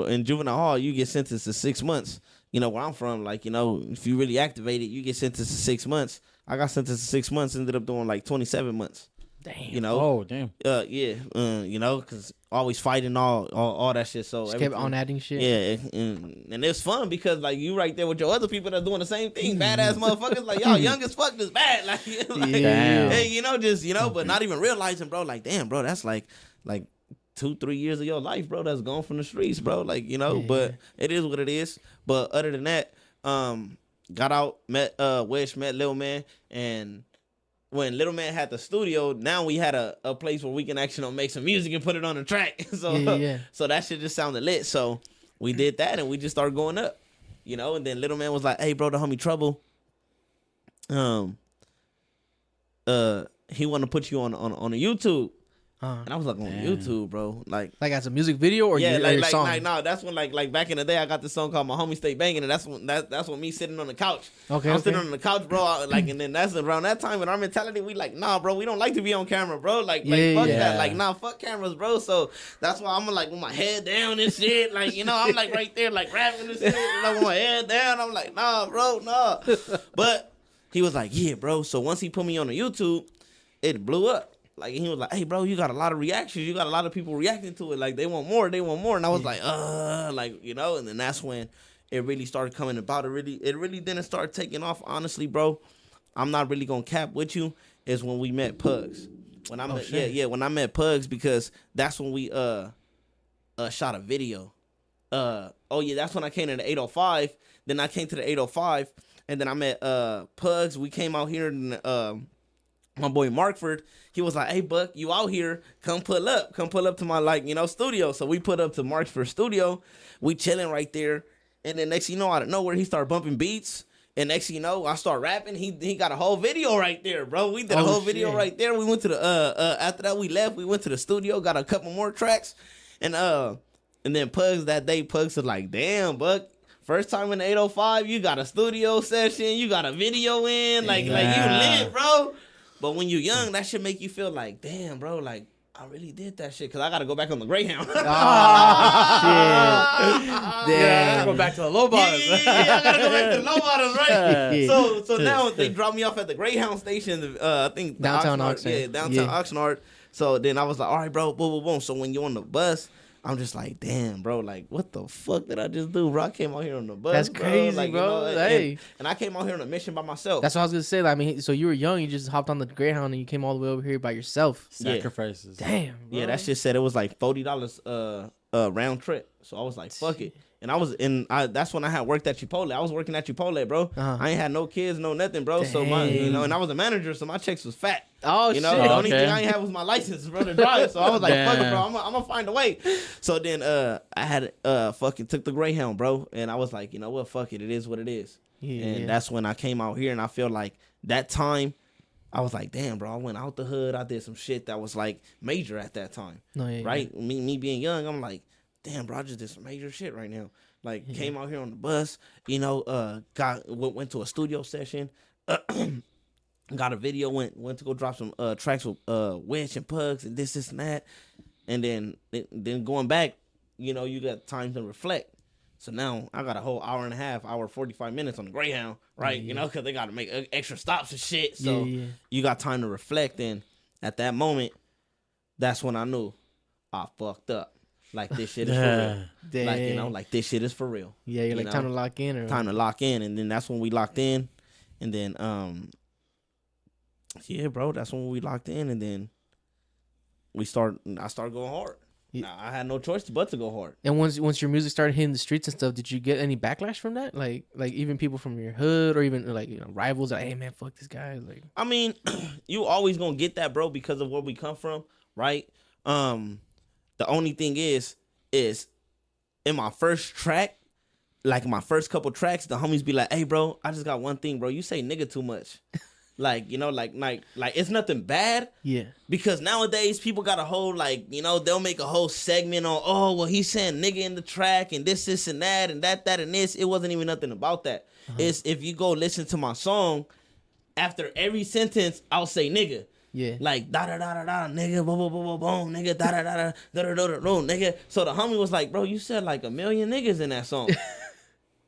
in juvenile hall, you get sentenced to 6 months. You know, where I'm from, like, you know, if you really activate it, you get sentenced to 6 months. I got sentenced to 6 months, ended up doing like 27 months. Damn. You know? Oh, damn. Yeah. You know, because always fighting all that shit. So just kept on adding shit. Yeah, and it's fun because like you right there with your other people that are doing the same thing, badass motherfuckers. Like, y'all young as fuck, just bad. Like, hey, you know, just, you know, but not even realizing, bro. Like, damn, bro, that's like 2-3 years of your life, bro. That's gone from the streets, bro. Like, you know, but it is what it is. But other than that, got out, met Wish, met Lil Man, and when Little Man had the studio, now we had a place where we can actually make some music and put it on the track. So so that shit just sounded lit. So we did that and we just started going up. You know, and then Little Man was like, hey, bro, the homie Trouble, he want to put you on a YouTube. And I was like, on YouTube, bro. Like as a music video or yeah, your song? Like, no, that's when like back in the day I got this song called My Homie Stay Banging, and that's when me sitting on the couch. I'm sitting on the couch, bro. Like, and then that's around that time in our mentality, we like, nah, bro, we don't like to be on camera, bro. Like fuck that. Like, nah, fuck cameras, bro. So that's why I'm like with my head down and shit. Like, you know, I'm like right there, like rapping and shit, like with my head down. I'm like, nah, bro, nah. But he was like, yeah, bro. So once he put me on the YouTube, it blew up. Like, he was like, hey, bro, you got a lot of reactions. You got a lot of people reacting to it. Like, they want more. And I was like, like, you know, and then that's when it really started coming about. It really didn't start taking off, honestly, bro. I'm not really going to cap with you, is when we met Pugs. When I met Pugs, because that's when we shot a video. That's when I came to the 805. Then I came to the 805, and then I met Pugs. We came out here and my boy Markford, he was like, hey, Buck, you out here, come pull up to my, like, you know, studio. So we put up to Markford studio, we chilling right there, and then next thing you know, out of nowhere, he started bumping beats, and next thing you know, I start rapping, he got a whole video right there, bro. We did a whole video right there. We went to the, after that we left, we went to the studio, got a couple more tracks, and then Pugs that day, Pugs was like, damn, Buck, first time in the 805, you got a studio session, you got a video in, like you lit, bro. But when you're young, that should make you feel like, damn, bro, like, I really did that shit, because I got to go back on the Greyhound. Oh, shit. Damn. Go back to the low bottoms. Yeah, I got to go back to the low bottoms, right? So now they dropped me off at the Greyhound station, I think. Downtown Oxnard. Yeah, downtown Oxnard. So then I was like, all right, bro, boom, boom, boom. So when you're on the bus, I'm just like, damn, bro, like, what the fuck did I just do, bro? I came out here on the bus. That's crazy, like, bro. You know, hey. And I came out here on a mission by myself. That's what I was going to say. Like, I mean, so you were young, you just hopped on the Greyhound and you came all the way over here by yourself. Sacrifices. Damn, bro. Yeah, that shit said it was like $40 round trip. So I was like, fuck it. And I was that's when I had worked at Chipotle. I was working at Chipotle, bro. I ain't had no kids, no nothing, bro. Dang. So and I was a manager, so my checks was fat. Oh, shit. The only thing I ain't have was my license, bro, to drive. So I was like, fuck it, bro. I'm gonna find a way. So then I had fucking took the Greyhound, bro. And I was like, you know what, fuck it. It is what it is. Yeah, and that's when I came out here, and I feel like that time, I was like, damn, bro, I went out the hood. I did some shit that was like major at that time. Right? Me being young, I'm like, damn, bro, I just did some major shit right now. Like, came out here on the bus, you know, went to a studio session, got a video, went to go drop some tracks with Wedge and Pugs and this and that. And then going back, you know, you got time to reflect. So now I got a whole hour and a half, 45 minutes on the Greyhound, right? You know, because they got to make extra stops and shit. So you got time to reflect. And at that moment, that's when I knew I fucked up. Like, this shit is for real. Dang. Like, you know, like, this shit is for real. Yeah, you're like, time to lock in. Time to lock in. And then that's when we locked in. And then, yeah, bro, that's when we locked in. And then I started going hard. Yeah. I had no choice but to go hard. And once your music started hitting the streets and stuff, did you get any backlash from that? Like even people from your hood or even like, you know, rivals, like, hey man, fuck this guy. Like, I mean, you always gonna get that, bro, because of where we come from, right? The only thing is in my first track, like my first couple tracks, the homies be like, hey bro, I just got one thing, bro. You say nigga too much. Like, you know, like it's nothing bad. Yeah. Because nowadays people got a whole, like, you know, they'll make a whole segment on, oh, well, he's saying nigga in the track and this and that and that and this. It wasn't even nothing about that. It's if you go listen to my song, after every sentence, I'll say nigga. Yeah. Like da da da da da nigga, boom boom boom boom boom nigga, da da da da da da da da nigga. So the homie was like, bro, you said like 1 million niggas in that song.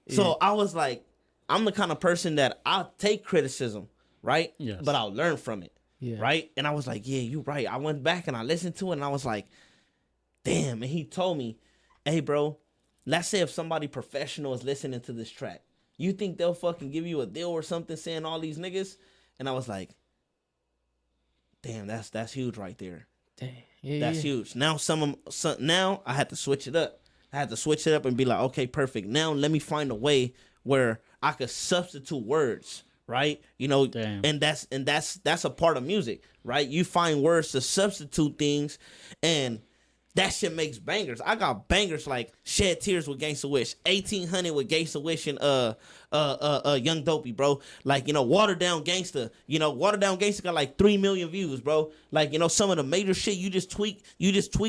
So I was like, I'm the kind of person that I'll take criticism, right? Yes. But I'll learn from it. Yeah. Right? And I was like, yeah, you right. I went back and I listened to it and I was like, damn. And he told me, hey, bro, let's say if somebody professional is listening to this track, you think they'll fucking give you a deal or something saying all these niggas? And I was like, damn, that's huge right there. Dang. Yeah, that's huge. Now now I had to switch it up. I had to switch it up and be like, okay, perfect. Now let me find a way where I could substitute words, right? You know, damn. and that's a part of music, right? You find words to substitute things, and that shit makes bangers. I got bangers like Shed Tears with Gangsta Wish, 1800 with Gangsta Wish and Young Dopey, bro. Like, you know, Watered Down Gangsta. You know, Watered Down Gangsta got like 3 million views, bro. Like, you know, some of the major shit you just tweak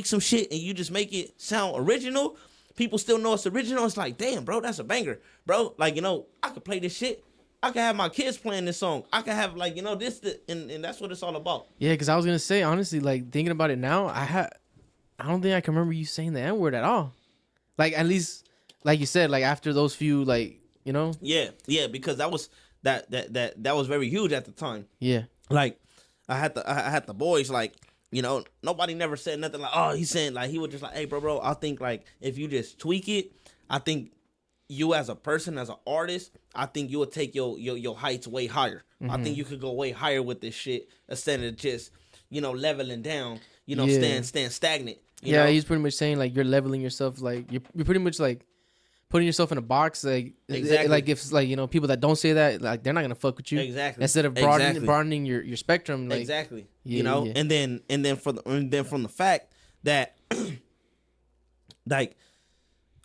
some shit and you just make it sound original. People still know it's original. It's like, damn, bro, that's a banger, bro. Like, you know, I could play this shit. I could have my kids playing this song. I could have, like, you know, and that's what it's all about. Yeah, because I was gonna say, honestly, like, thinking about it now, I don't think I can remember you saying the N-word at all. Like, at least, like you said, like, after those few, like, you know? Yeah, because that was very huge at the time. Yeah. Like, I had the boys, like, you know, nobody never said nothing like, oh, he's saying, like, he was just like, hey, bro, I think, like, if you just tweak it, I think you as a person, as an artist, I think you would take your heights way higher. Mm-hmm. I think you could go way higher with this shit instead of just, you know, leveling down, you know, staying stagnant. You know? He's pretty much saying, like, you're leveling yourself, like, you're pretty much, like, putting yourself in a box, like, exactly. Like, if, like, you know, people that don't say that, like, they're not gonna fuck with you. Exactly. Instead of broadening your spectrum, like, exactly. You know, and then from the fact that, like,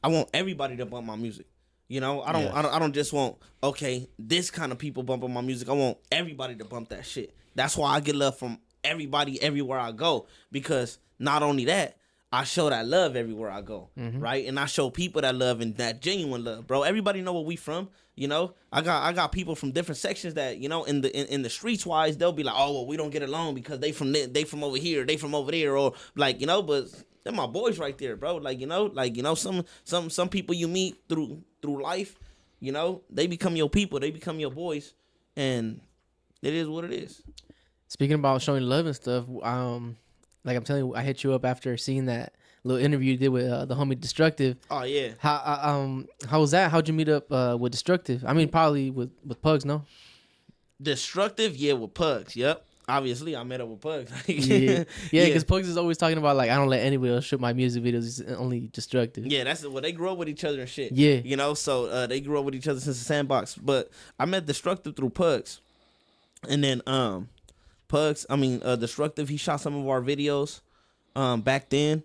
I want everybody to bump my music. You know, I don't just want, okay, this kind of people bumping my music. I want everybody to bump that shit. That's why I get love from everybody everywhere I go, because not only that, I show that love everywhere I go, right? And I show people that love and that genuine love, bro. Everybody know where we from, you know. I got people from different sections that, you know, in the streets wise, they'll be like, oh, well, we don't get along because they from over here, they from over there, or like, you know. But they're my boys right there, bro. Like, you know, some people you meet through life, you know, they become your people, they become your boys, and it is what it is. Speaking about showing love and stuff, like I'm telling you, I hit you up after seeing that little interview you did with the homie Destructive. Oh yeah. How was that? How'd you meet up with Destructive? I mean, probably with Pugs, no? Destructive, yeah, with Pugs. Yep. obviously I met up with Pugs. yeah, because Pugs is always talking about like, I don't let anybody else shoot my music videos. It's only Destructive. Yeah, that's they grew up with each other and shit. Yeah, you know, so they grew up with each other since the sandbox. But I met Destructive through Pugs, and then Destructive. He shot some of our videos back then,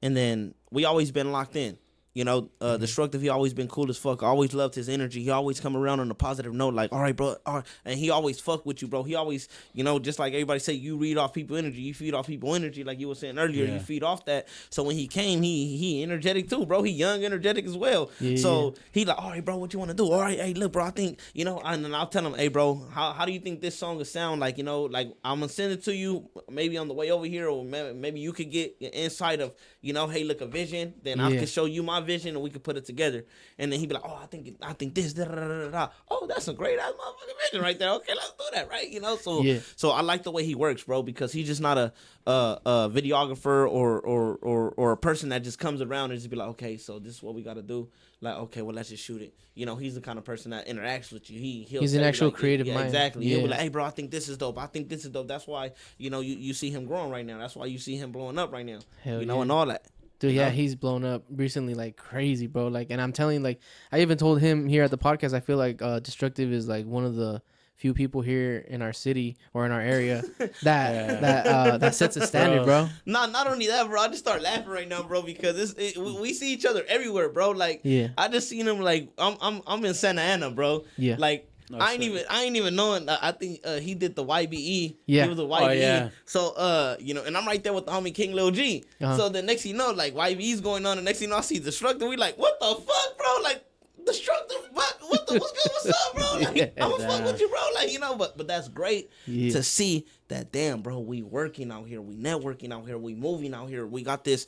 and then we always been locked in. You know, Destructive, he always been cool as fuck. I always loved his energy. He always come around on a positive note, like, all right, bro. All right. And he always fuck with you, bro. He always, you know, just like everybody say, you read off people energy. You feed off people energy, like you were saying earlier. Yeah. You feed off that. So when he came, he energetic too, bro. He young, energetic as well. Yeah, so he like, all right, bro, what you want to do? All right, hey, look, bro, I think, you know, and then I'll tell him, hey, bro, how do you think this song will sound? Like, you know, like, I'm going to send it to you maybe on the way over here, or maybe you could get an insight of, you know, hey, look, a vision. Then I can show you my vision, and we could put it together. And then he'd be like, oh, I think this, da, da, da, da, da. Oh, that's a great ass motherfucking vision right there. Okay, let's do that, right? You know, so I like the way he works, bro, because he's just not a videographer or a person that just comes around and just be like, okay, so this is what we got to do. Like, okay, well, let's just shoot it. You know, he's the kind of person that interacts with you. He's an actual like, creative mind. Exactly. He'll be like, hey, bro, I think this is dope. I think this is dope. That's why, you know, you see him growing right now. That's why you see him blowing up right now. Hell you know, and all that. Dude, yeah, he's blown up recently like crazy, bro. Like, and I'm telling you, like, I even told him here at the podcast, I feel like Destructive is like one of the few people here in our city or in our area that sets a standard, bro. Not only that, bro. I just start laughing right now, bro, because we see each other everywhere, bro. Like, I just seen him like I'm in Santa Ana, bro. Yeah, like. No, I ain't even knowing. I think he did the YBE. Yeah, he was a YBE. Oh, yeah. So you know, and I'm right there with the homie King Lil G. So the next thing you know, like YBE's going on. The next thing you know, I see Destructive. We like, what the fuck, bro? Like Destructive, what's good? What's up, bro? Like, I'm gonna fuck with you, bro. Like, you know, but that's great to see that. Damn, bro, we working out here, we networking out here, we moving out here. We got this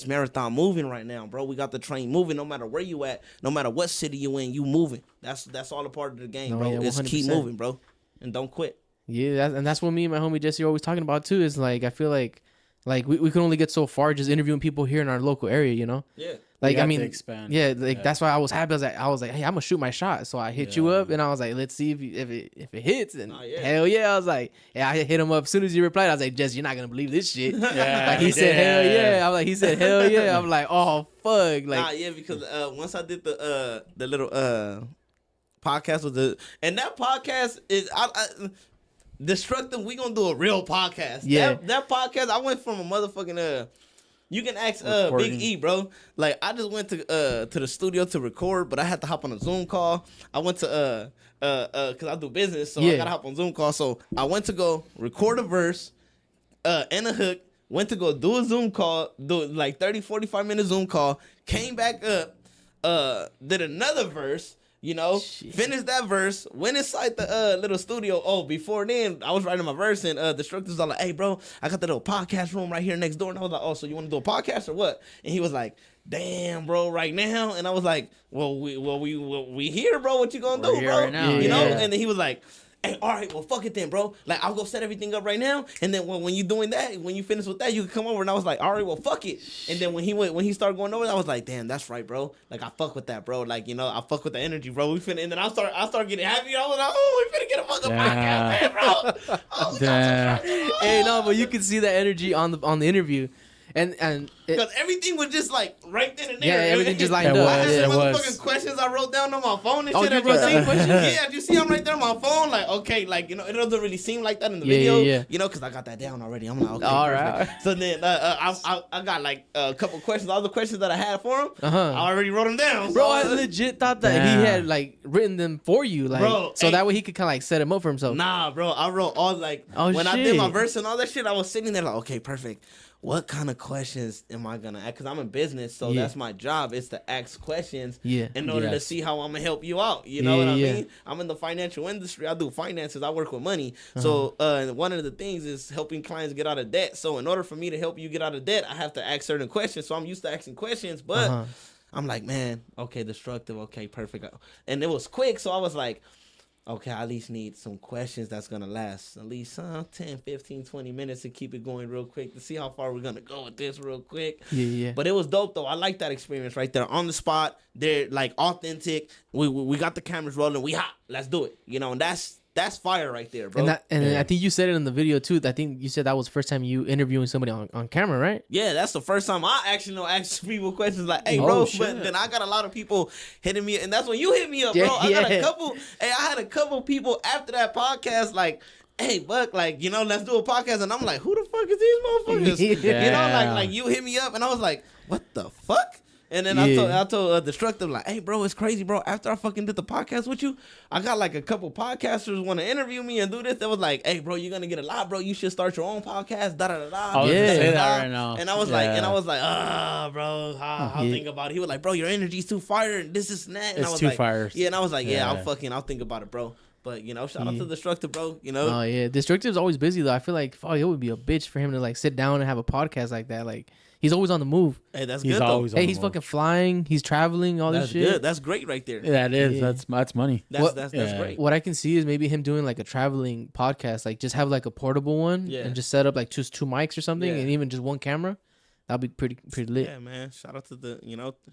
marathon moving right now, bro. We got the train moving. No matter where you at, no matter what city you in, you moving. That's all a part of the game, bro. Yeah, just keep moving, bro, and don't quit. Yeah, that's what me and my homie Jesse are always talking about too. Is like, I feel like we can only get so far just interviewing people here in our local area, you know? Yeah. Like, I mean, that's why I was happy. I was like, hey, I'm gonna shoot my shot. So I hit you up, and I was like, let's see if it hits. And hell yeah, I was like, I hit him up as soon as you replied. I was like, Jess, you're not gonna believe this shit. Yeah, like he said, hell yeah. I'm like, he said, hell yeah. I'm like, oh fuck. Like, because once I did the little podcast with and that podcast is Destructive. We gonna do a real podcast. Yeah, that podcast. I went from a motherfucking You can ask Big E, bro. Like, I just went to the studio to record, but I had to hop on a Zoom call. I went to cause I do business, so I gotta hop on Zoom call. So I went to go record a verse and a hook. Went to go do a Zoom call, do like 30, 45 minute Zoom call. Came back up, did another verse. You know, finished that verse, went inside the little studio. Oh, before then, I was writing my verse, and Destructive's all like, hey, bro, I got the little podcast room right here next door. And I was like, oh, so you want to do a podcast or what? And he was like, damn, bro, right now? And I was like, well, we here, bro. What you gonna do, bro? Right now. You know? And then he was like, hey, all right, well, fuck it then, bro. Like, I'll go set everything up right now. And then when you doing that, when you finish with that, you can come over. And I was like, all right, well, fuck it. And then when he started going over, I was like, damn, that's right, bro. Like, I fuck with that, bro. Like, you know, I fuck with the energy, bro. And then I start getting happy. I was like, oh, we finna get a fucking podcast, man, bro. Oh, hey, no, but you can see that energy on the interview. And because everything was just like right then and there. Yeah, everything just lined up. I had motherfucking questions I wrote down on my phone and shit. You wrote down questions? Yeah, you see I'm right there on my phone. Like, okay, like, you know, it doesn't really seem like that in the video. Yeah. You know, because I got that down already. I'm like, okay. All right. So then I got like a couple questions. All the questions that I had for him, I already wrote them down. Bro, I legit thought that he had like written them for you, like, bro, so that way he could kind of like set him up for himself. Nah, bro, I wrote all like when I did my verse and all that shit. I was sitting there like, okay, perfect. What kind of questions am I gonna ask? Because I'm in business, so that's my job. Is to ask questions in order to see how I'm gonna help you out. You know what I mean? I'm in the financial industry. I do finances. I work with money. So one of the things is helping clients get out of debt. So in order for me to help you get out of debt, I have to ask certain questions. So I'm used to asking questions, but I'm like, man, okay, Destructive, okay, perfect. And it was quick, so I was like, okay, I at least need some questions that's going to last at least 10, 15, 20 minutes to keep it going real quick to see how far we're going to go with this real quick. Yeah. But it was dope, though. I like that experience right there. On the spot, they're, like, authentic. We got the cameras rolling. We hot. Let's do it. You know, and that's That's fire right there, bro. And I think you said it in the video too. I think you said that was the first time you interviewing somebody on camera, right? Yeah, that's the first time I actually ask people questions like, "Hey, bro," but then I got a lot of people hitting me, and that's when you hit me up, bro. I got a couple. Hey, I had a couple people after that podcast, like, "Hey, Buck, like, you know, let's do a podcast," and I'm like, "Who the fuck is these motherfuckers?" You know, like you hit me up, and I was like, "What the fuck?" And then I told Destructive, like, "Hey, bro, it's crazy, bro. After I fucking did the podcast with you, I got like a couple podcasters want to interview me and do this. They was like, "Hey, bro, you're gonna get a lot, bro. You should start your own podcast." Da da da da. I was gonna say that right now. And I was like, bro, I'll think about it. He was like, "Bro, your energy's too fire, and this is that." And it's I was too like, fire. Yeah, and I was like, "Yeah, I'll think about it, bro." But you know, shout out to Destructive, bro. You know. Oh yeah, Destructive's always busy though. I feel like it would be a bitch for him to like sit down and have a podcast like that. Like. He's always on the move. Hey, that's good though. He's fucking flying. He's traveling. All this shit. That's good. That's great right there. Yeah, it is. Yeah. That's money. That's great. What I can see is maybe him doing like a traveling podcast. Like just have like a portable one and just set up like just two mics or something and even just one camera. That'd be pretty lit. Yeah, man. Shout out to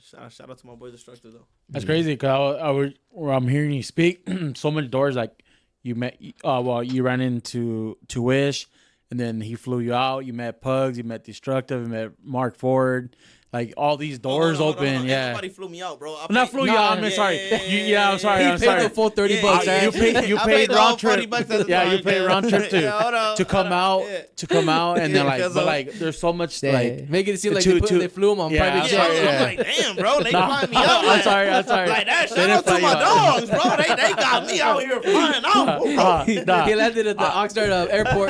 shout out to my boy Destructive though. That's crazy because I'm hearing you speak. So many doors like you met. You ran into Wish. And then he flew you out. You met Pugs. You met Destructive. You met Mark Ford. Like all these doors open. Yeah. Nobody flew me out, bro. Not flew you out. I'm sorry. I'm sorry. He paid the full $30. You paid round trip. Yeah, you paid round trip to come out. To come out and then but like there's so much like make it seem like they flew him on private jet. I'm like, damn, bro, they flying me out. I'm sorry. Like that. Shout out to my dogs, bro. They got me out here flying out. He landed at the Oxnard airport.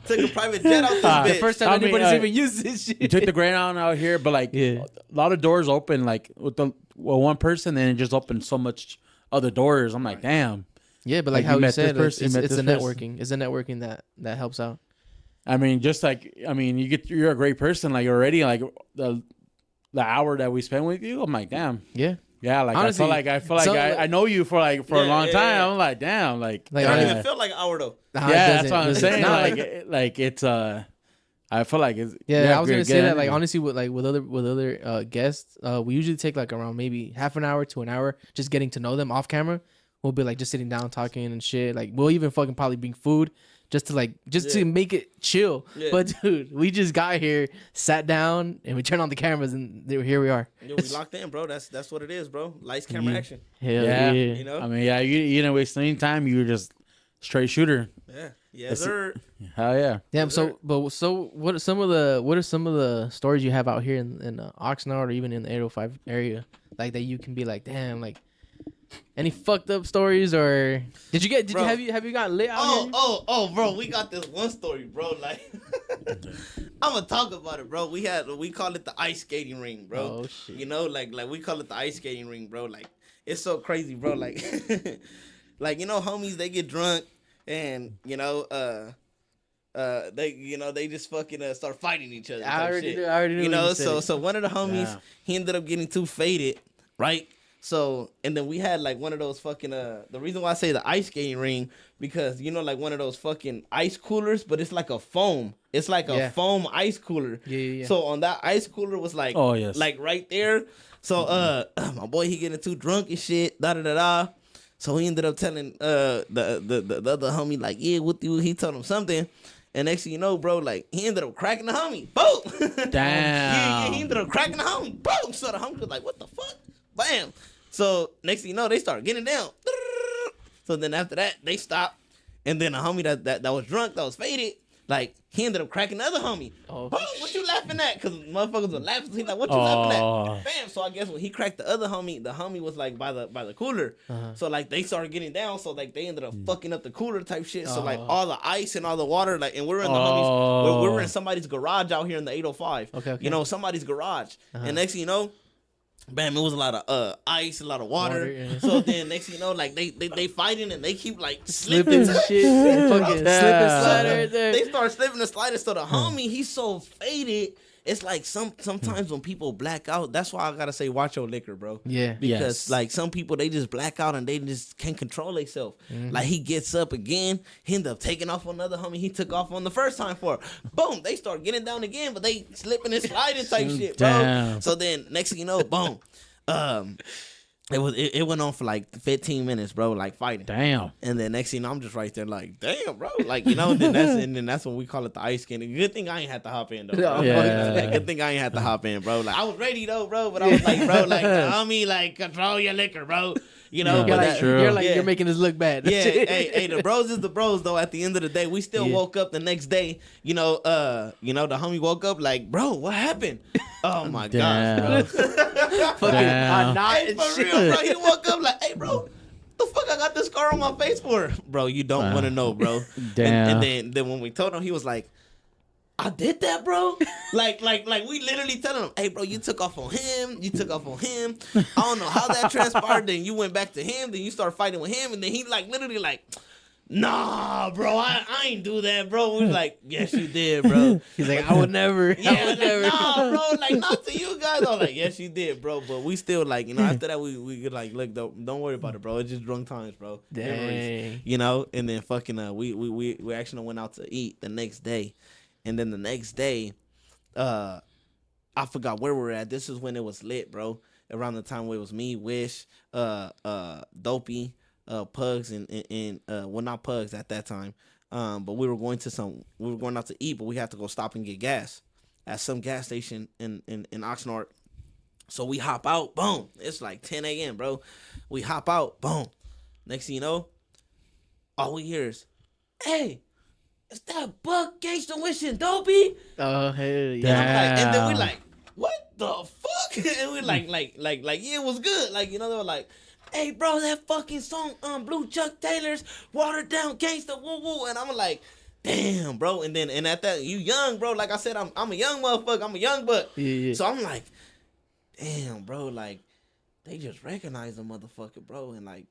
Took a private jet out this bitch. The first time anybody's even used this shit. You took the Greyhound out here, but like a lot of doors open, like with one person, then it just opened so much other doors. I'm like, damn. Yeah, but like how you said, it's a networking. It's a networking that helps out. I mean, you're a great person. Like already, like the hour that we spent with you, I'm like, damn. Yeah. Yeah, like honestly, I feel like I know you for a long time. Yeah. I'm like, damn, like it don't even feel like an hour though. That's what I'm saying. Like it's I feel like it's I was gonna say that like honestly with other guests, we usually take like around maybe half an hour to an hour just getting to know them off camera. We'll be like just sitting down talking and shit. Like we'll even fucking probably bring food just to make it chill. Yeah. But dude, we just got here, sat down, and we turned on the cameras, and here we are. Yeah, we locked in, bro. That's what it is, bro. Lights, camera, action. Hell yeah. You know. I mean, you didn't waste any time. You were just straight shooter. Yeah. Yes, sir. Hell yeah. Damn. So what are some of the stories you have out here in Oxnard or even in the 805 area, like that you can be like, damn, like. Any fucked up stories or have you gotten lit out here? Oh, bro, we got this one story, bro. Like, I'm gonna talk about it, bro. We call it the ice skating ring, bro. Oh shit. You know, like we call it the ice skating ring, bro. Like, it's so crazy, bro. Like, like you know, homies they get drunk and you know, they just fucking start fighting each other. I already knew. You know, so one of the homies he ended up getting too faded, right? So, and then we had like one of those fucking, the reason why I say the ice skating ring, because you know, like one of those fucking ice coolers, but it's like a foam. It's like a foam ice cooler. Yeah. So on that ice cooler was like, like right there. So, my boy, he getting too drunk and shit, da. So he ended up telling, the other homie like, yeah, what you, he told him something. And next thing you know, bro, like, he ended up cracking the homie. Boom. Damn. He ended up cracking the homie. Boom. So the homie was like, what the fuck? Bam. So next thing you know, they start getting down. So then after that, they stopped. And then a homie that was drunk, that was faded, like he ended up cracking the other homie. Oh, what you laughing at? Because motherfuckers were laughing. So he's like, what you laughing at? Bam. So I guess when he cracked the other homie, the homie was like by the cooler. So like they started getting down. So like they ended up fucking up the cooler type shit. So like all the ice and all the water, like, and we're in the homies, we were in somebody's garage out here in the 805. Okay. You know, somebody's garage. And next thing you know, bam, it was a lot of ice, a lot of water. So then next thing you know, like they fighting and they keep like slipping shit and fucking slip and slide right there. They start slipping and sliding. So the homie, he's so faded. It's like sometimes when people black out, that's why I gotta say watch your liquor, bro. Yeah. Because like some people they just black out and they just can't control themselves. Like he gets up again, he end up taking off on another homie he took off on the first time for. Boom, they start getting down again, but they slipping and sliding type shit, bro. Damn. So then next thing you know, boom. It went on for like 15 minutes, bro, like fighting. Damn. And then next thing you know, I'm just right there like, damn, bro. Like, you know, then that's when we call it the ice skin. Good thing I ain't had to hop in, though, bro. Yeah. Good thing I ain't had to hop in, bro. Like, I was ready, though, bro. But I was like, bro, like, homie, like, control your liquor, bro. You know, Yeah, but you're like, you're making us look bad. yeah, hey, the bros is the bros, though. At the end of the day, we still woke up the next day. You know, the homie woke up like, bro, what happened? Oh my gosh, bro. Fucking Hey, for real, bro. He woke up like, hey, bro, the fuck I got this scar on my face for? Bro, you don't want to know, bro. Damn. And then when we told him, he was like, I did that, bro. like we literally telling him, hey, bro, you took off on him. I don't know how that transpired. Then you went back to him. Then you started fighting with him. And then he like literally like, nah, bro, I ain't do that, bro. We was like, yes, you did, bro. He's like, I would never. Yeah, I would never. Nah, bro, like not to you guys. I was like, yes, you did, bro. But we still like, you know, after that we could like, look, don't worry about it, bro. It's just drunk times, bro. Dang. Memories, you know. And then fucking we actually went out to eat the next day. And then the next day, I forgot where we were at. This is when it was lit, bro. Around the time where it was me, Wish, Dopey, Pugs, and well, not Pugs at that time. But we were going out to eat, but we had to go stop and get gas at some gas station in Oxnard. So we hop out, boom. It's like 10 a.m., bro. We hop out, boom. Next thing you know, all we hear is, hey, is that Buck, Gangsta, Wish, and Dopey? Oh, hell yeah. And then we like, what the fuck? And we like, yeah, it was good. Like, you know, they were like, hey, bro, that fucking song, Blue Chuck Taylor's Watered Down Gangsta, woo woo. And I'm like, damn, bro. And at that, you young, bro. Like I said, I'm a young motherfucker. I'm a young buck. Yeah. So I'm like, damn, bro. Like, they just recognize the motherfucker, bro. And like,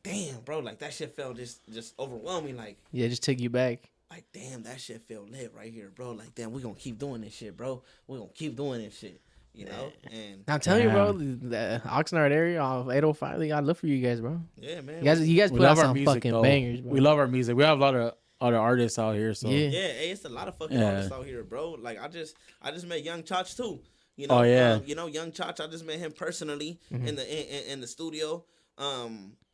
damn, bro, like that shit felt just overwhelming. Like, yeah, just take you back. Like, damn, that shit felt lit right here, bro. Like, damn, we gonna keep doing this shit, bro. We gonna keep doing this shit, you know. And I'm telling you, bro, the Oxnard area off 805, I look for you guys, bro. Yeah, man. You guys put out some fucking though. bangers, bro. We love our music. We have a lot of other artists out here, so yeah, hey, it's a lot of fucking artists out here, bro. Like, I just met Young Chach too. You know, you know, Young Chach. I just met him personally in the studio.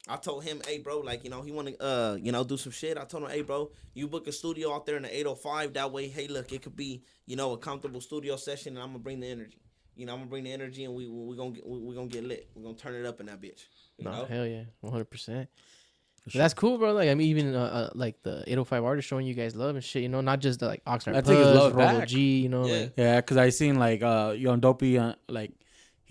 I told him, hey, bro, like, you know, he want to, you know, do some shit. I told him, hey, bro, you book a studio out there in the 805. That way, hey, look, it could be, you know, a comfortable studio session, and I'm gonna bring the energy. You know, I'm gonna bring the energy, and we gonna get lit. We're gonna turn it up in that bitch. You know? Hell yeah, 100%. Sure. That's cool, bro. Like, I mean, even like the 805 artists showing you guys love and shit. You know, not just like Oxnard. I think it's love Robo back. G. You know, because I seen like Young Dopey like.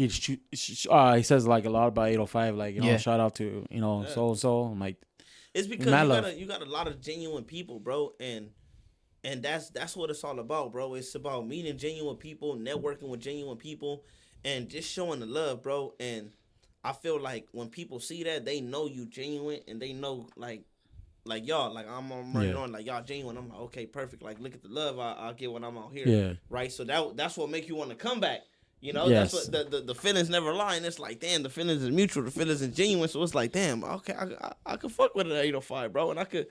He says like a lot about 805, like, you know, shout out to, you know, so I'm like, it's because you got a lot of genuine people, bro, and that's what it's all about, bro. It's about meeting genuine people, networking with genuine people, and just showing the love, bro. And I feel like when people see that, they know you genuine, and they know like y'all, like I'm already knowing like y'all genuine. I'm like, okay, perfect. Like, look at the love I get when I'm out here, right? So that's what make you want to come back. You know, that's what the feelings never lie. And it's like, damn, the feelings is mutual, the feelings is genuine. So it's like, damn, okay, I could fuck with an 805, bro, and I could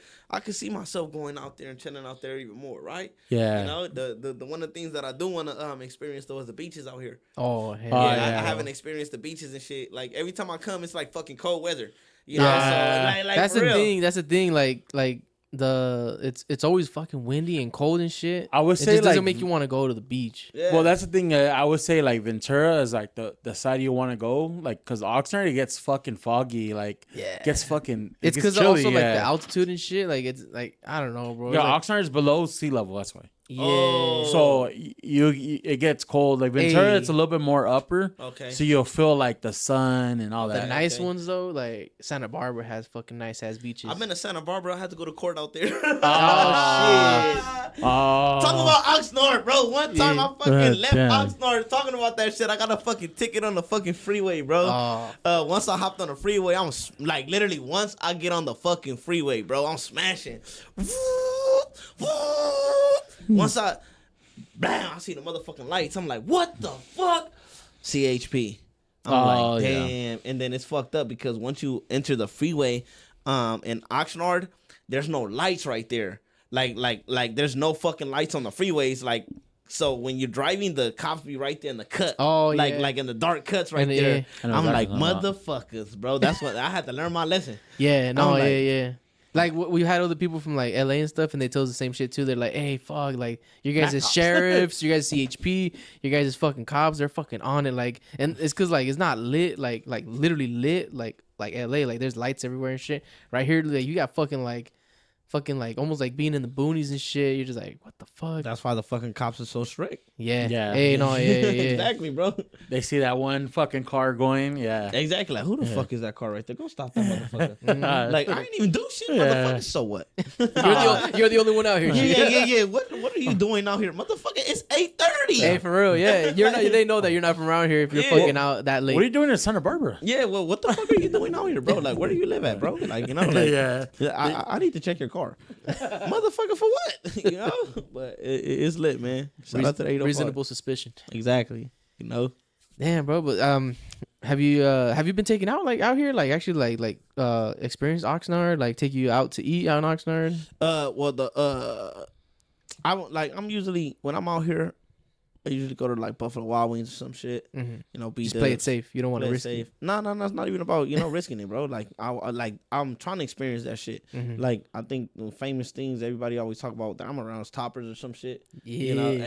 see myself going out there and chilling out there even more, right? Yeah. You know, the one of the things that I do want to experience though is the beaches out here. Oh, hell I haven't experienced the beaches and shit. Like every time I come, it's like fucking cold weather. You know, so like that's for the real. thing. That's the thing. Like it's always fucking windy and cold and shit. I would say it just doesn't like, make you want to go to the beach. Yeah. Well, that's the thing. I would say like Ventura is like the side you want to go, like, because Oxnard, it gets fucking foggy, like gets fucking. It's because also like the altitude and shit. Like it's like I don't know, bro. Yeah, like, Oxnard is below sea level. That's why. Yeah. Oh. So it gets cold. Like Ventura, it's a little bit more upper. Okay. So you'll feel like the sun and all that. The nice ones though, like Santa Barbara has fucking nice ass beaches. I've been to Santa Barbara. I had to go to court out there. Oh shit. Talking about Oxnard, bro. One time I fucking left Oxnard talking about that shit. I got a fucking ticket on the fucking freeway, bro. Once I hopped on the freeway, I'm like literally once I get on the fucking freeway, bro, I'm smashing. Once bam, I see the motherfucking lights. I'm like, what the fuck? CHP. I'm like, damn. And then it's fucked up because once you enter the freeway in Oxnard, there's no lights right there. Like there's no fucking lights on the freeways. Like So when you're driving, the cops be right there in the cut. Oh, like yeah. like in the dark cuts right And there. I'm like, exactly motherfuckers, bro. That's what I had to learn my lesson. Yeah, no, I'm like- yeah. Like we had other people from like LA and stuff, and they told us the same shit too. They're like, "Hey, fuck, like you guys Not as cops. sheriffs, you guys CHP, you guys as fucking cops. They're fucking on it, like, and it's cause like it's not lit, like literally lit, like LA, like there's lights everywhere and shit. Right here, like you got fucking like almost like being in the boonies and shit. You're just like, what the fuck? That's why the fucking cops are so strict. Yeah, Yeah. Hey, no, yeah. Exactly, bro. They see that one fucking car going. Yeah. Exactly. Like, who the fuck is that car right there? Go stop that motherfucker. Mm-hmm. Like, I ain't even do shit, Yeah. motherfucker. So what? You're the only one out here. yeah. What are you doing out here, motherfucker? It's 8:30. Hey, for real, yeah. You're not. They know that you're not from around here if you're Yeah. fucking out that late. What are you doing in Santa Barbara? Yeah, well, what the fuck are you doing out here, bro? Like, where do you live at, bro? Like, you know, like, Yeah. I need to check your car, motherfucker, for what? You know, but it's lit, man. Shout out to the 805. Reasonable suspicion. Exactly. You know, Damn, bro. But have you been taken out like out here, like actually like experienced Oxnard, like take you out to eat out in Oxnard? well, I'm usually when I'm out here, I usually go to like Buffalo Wild Wings or some shit. Mm-hmm. You know, Just play it safe. You don't want to risk safe. it. No, it's not even about risking it, bro. Like I'm trying to experience that shit. Mhm. Like I think the famous things everybody always talk about that I'm around is toppers or some shit. Yeah. You know,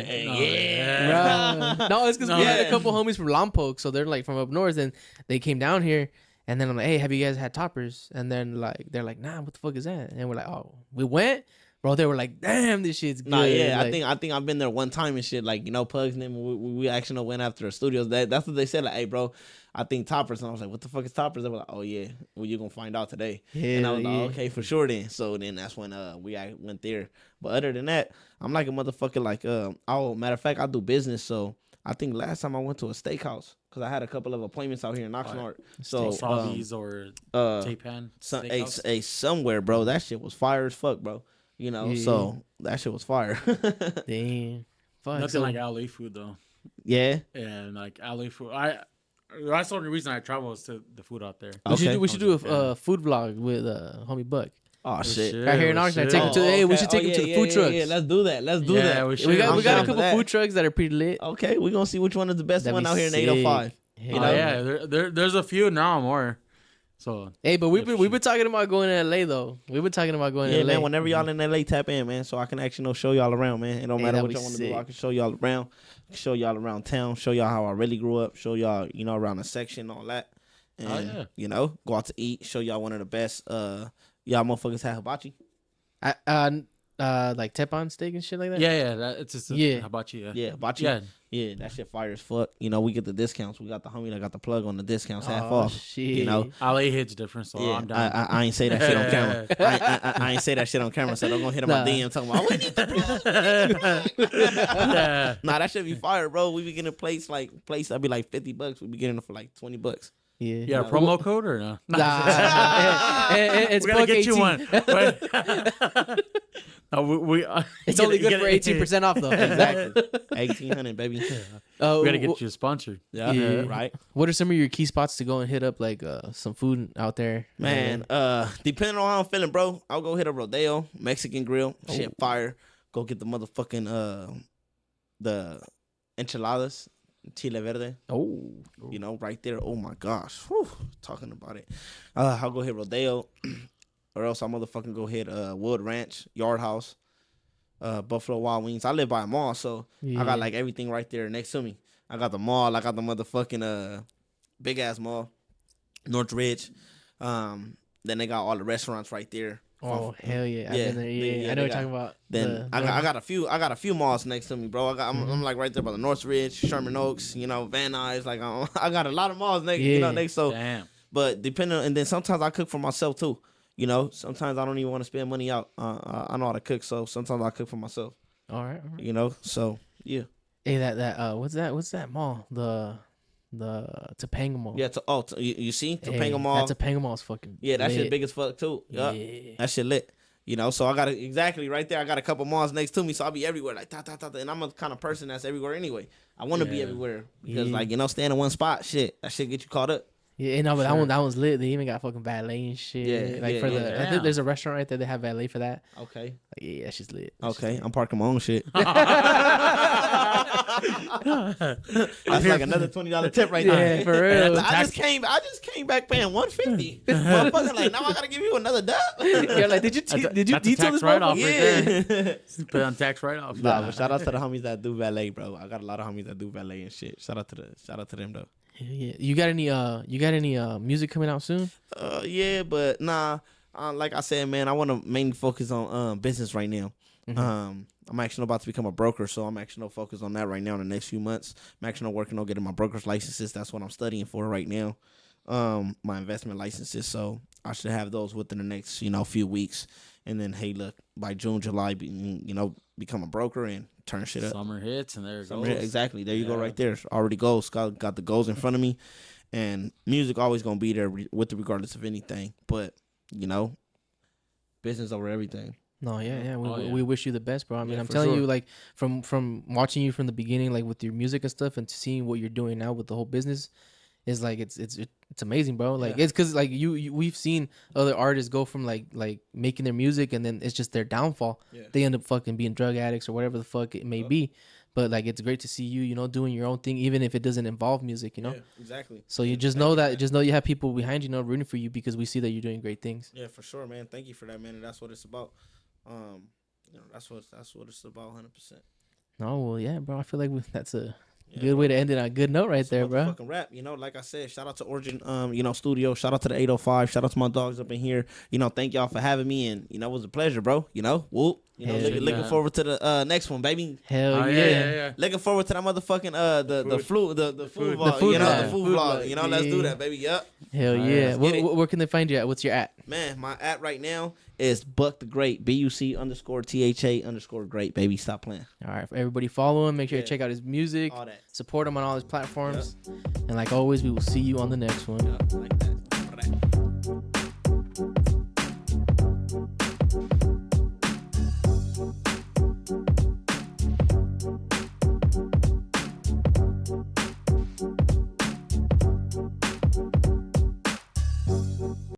Bro. No, it's because we had a Yeah. couple homies from Lompoc, so they're like from up north, and they came down here, and then I'm like, hey, have you guys had toppers? And then like they're like, nah, what the fuck is that? And we're like, oh, we went, bro. They were like, damn, this shit's good. Nah, yeah, Like, I think I've been there one time and shit. Like, you know, Pugs and them, we actually went after the studios. That's what they said. Like, hey, bro, I think toppers. And I was like, what the fuck is toppers? They were like, oh yeah, well you're gonna find out today. And I was like, yeah. okay, for sure then. So then that's when we went there. But other than that, I'm like a motherfucker. Like, matter of fact, I do business. So I think last time I went to a steakhouse because I had a couple of appointments out here in Oxnard. So Salvi's or uh, Taipan. somewhere, bro. That shit was fire as fuck, bro. You know, Yeah. so that shit was fire. Damn. Fuck. Nothing So, like LA food though. Yeah. And like LA food, that's the only reason I travel is to the food out there. we should do a Yeah. food vlog with homie Buck. Oh shit. Right here in Oxnard. Take him to. Hey, we should take him to the food trucks. Yeah, let's do that. Let's do Yeah, that. we should. We got I'm a down for couple that. food trucks that are pretty lit. Okay, we're gonna see which one is the best That'd one be out here in sick. 805. Hell You know? Yeah, there's a few now more. So Hey, but we've Yeah, been for talking about going to LA though. We've been talking about going Yeah, to LA. man. Whenever y'all in LA, tap in, man, so I can actually show y'all around, man. It don't Hey, matter that'd what be y'all want to do. sick. I can show y'all around. Show y'all around town. Show y'all how I really grew up. Show y'all, around the section, all that. And yeah. go out to eat. Show y'all one of the best. Y'all motherfuckers have hibachi. Like teppan steak and shit like that. yeah, it's just Yeah. hibachi. Yeah, Yeah, hibachi. yeah. Yeah, that shit fire as fuck. We get the discounts. We got the homie that got the plug on the discounts half Oh, off. shit. You know. LA hits different, so Yeah, I'm down. I ain't say that shit on camera. I ain't say that shit on camera, so don't go hit on my Nah. DM talking about, we need the Yeah. Nah, that should be fire, bro. We be getting a place that'd be like $50. We be getting it for like $20. Yeah. Yeah, promo code or no? Nah. It's we gotta Buck get 18. you one. But- no, we It's only good for 18% off though. Exactly. 1,800, baby. We gotta get you a sponsor. Yeah. Right. What are some of your key spots to go and hit up, like some food out there? Man, depending on how I'm feeling, bro, I'll go hit a Rodeo, Mexican grill, shit fire. Go get the motherfucking the enchiladas, chile verde. Oh, Right there. Oh my gosh. Whew, talking about it. I'll go hit Rodeo. Or else I'll motherfucking go hit Wood Ranch, Yard House, Buffalo Wild Wings. I live by a mall, so I got like everything right there next to me. I got the mall. I got the motherfucking big ass mall, Northridge. Then they got all the restaurants right there. oh hell yeah! I've Yeah, been there. Yeah, yeah, I know they you're got- talking about. Then I got a few malls next to me, bro. I'm like right there by the Northridge, Sherman Oaks, Van Nuys. Like I got a lot of malls next, next. So, Damn. but depending, and then sometimes I cook for myself too. Sometimes I don't even want to spend money out. I know how to cook, so sometimes I cook for myself. All right. So yeah. Hey, that what's that mall? The Topanga Mall. Yeah. You see, Hey, Topanga Mall. That Topanga Mall is fucking. Yeah, that lit. shit big as fuck too. Yup. Yeah. That shit lit. So I got exactly right there. I got a couple malls next to me, so I'll be everywhere. Like and I'm a kind of person that's everywhere anyway. I want to be everywhere because staying in one spot, that shit get you caught up. Yeah, no, but that one's lit. They even got fucking valet and shit. Yeah, like yeah, for yeah. the, I think there's a restaurant right there. They have valet for that. Okay. Like, yeah, that shit's lit. Okay. I'm parking my own shit. That's like another $20 tip right there. Yeah, for real. I just came back paying $150. Motherfucker, like now I gotta give you another dub. You're like, did you detail this write-off motherfucker? right there. Put on tax write-off. Nah, but shout out to the homies that do valet, bro. I got a lot of homies that do valet and shit. Shout out to them though. Yeah. You got any music coming out soon? Yeah, but nah. Like I said, man, I want to mainly focus on business right now. Mm-hmm. I'm actually about to become a broker, so I'm actually focused on that right now in the next few months. I'm actually working on getting my broker's licenses. That's what I'm studying for right now. My investment licenses, so I should have those within the next few weeks. And then hey, look, by June, July, become a broker and turn shit up. Summer hits and there it goes. Exactly, there you go, right there. Already goals. Got the goals in front of me, and music always gonna be there with regardless of anything. But business over everything. No, yeah. We wish you the best, bro. I mean, I'm telling you, like, from watching you from the beginning, like with your music and stuff, and to seeing what you're doing now with the whole business, is like it's amazing, bro. Like it's because like we've seen other artists go from like making their music and then it's just their downfall. Yeah. They end up fucking being drug addicts or whatever the fuck it may be. But like it's great to see you, doing your own thing, even if it doesn't involve music, Yeah, exactly. So you just know that, you have people behind you, rooting for you because we see that you're doing great things. Yeah, for sure, man. Thank you for that, man. And that's what it's about. That's what it's about, 100%. No, well, yeah, bro. I feel like that's a good way to end it on a good note right there, bro. Fucking rap, like I said, shout out to Origen, studio. Shout out to the 805. Shout out to my dogs up in here. Thank y'all for having me, and it was a pleasure, bro. Whoop. Looking forward to the next one, baby. Hell yeah. Looking forward to that motherfucking the food vlog. The food vlog. Let's do that, baby. Yup. Hell yeah. Where can they find you at? What's your at? Man, my at right now is Buck the Great. BUC_THA_great, baby. Stop playing. All right, everybody follow him. Make sure you check out his music. All that. Support him on all his platforms. Yep. And like always, we will see you on the next one. Yep.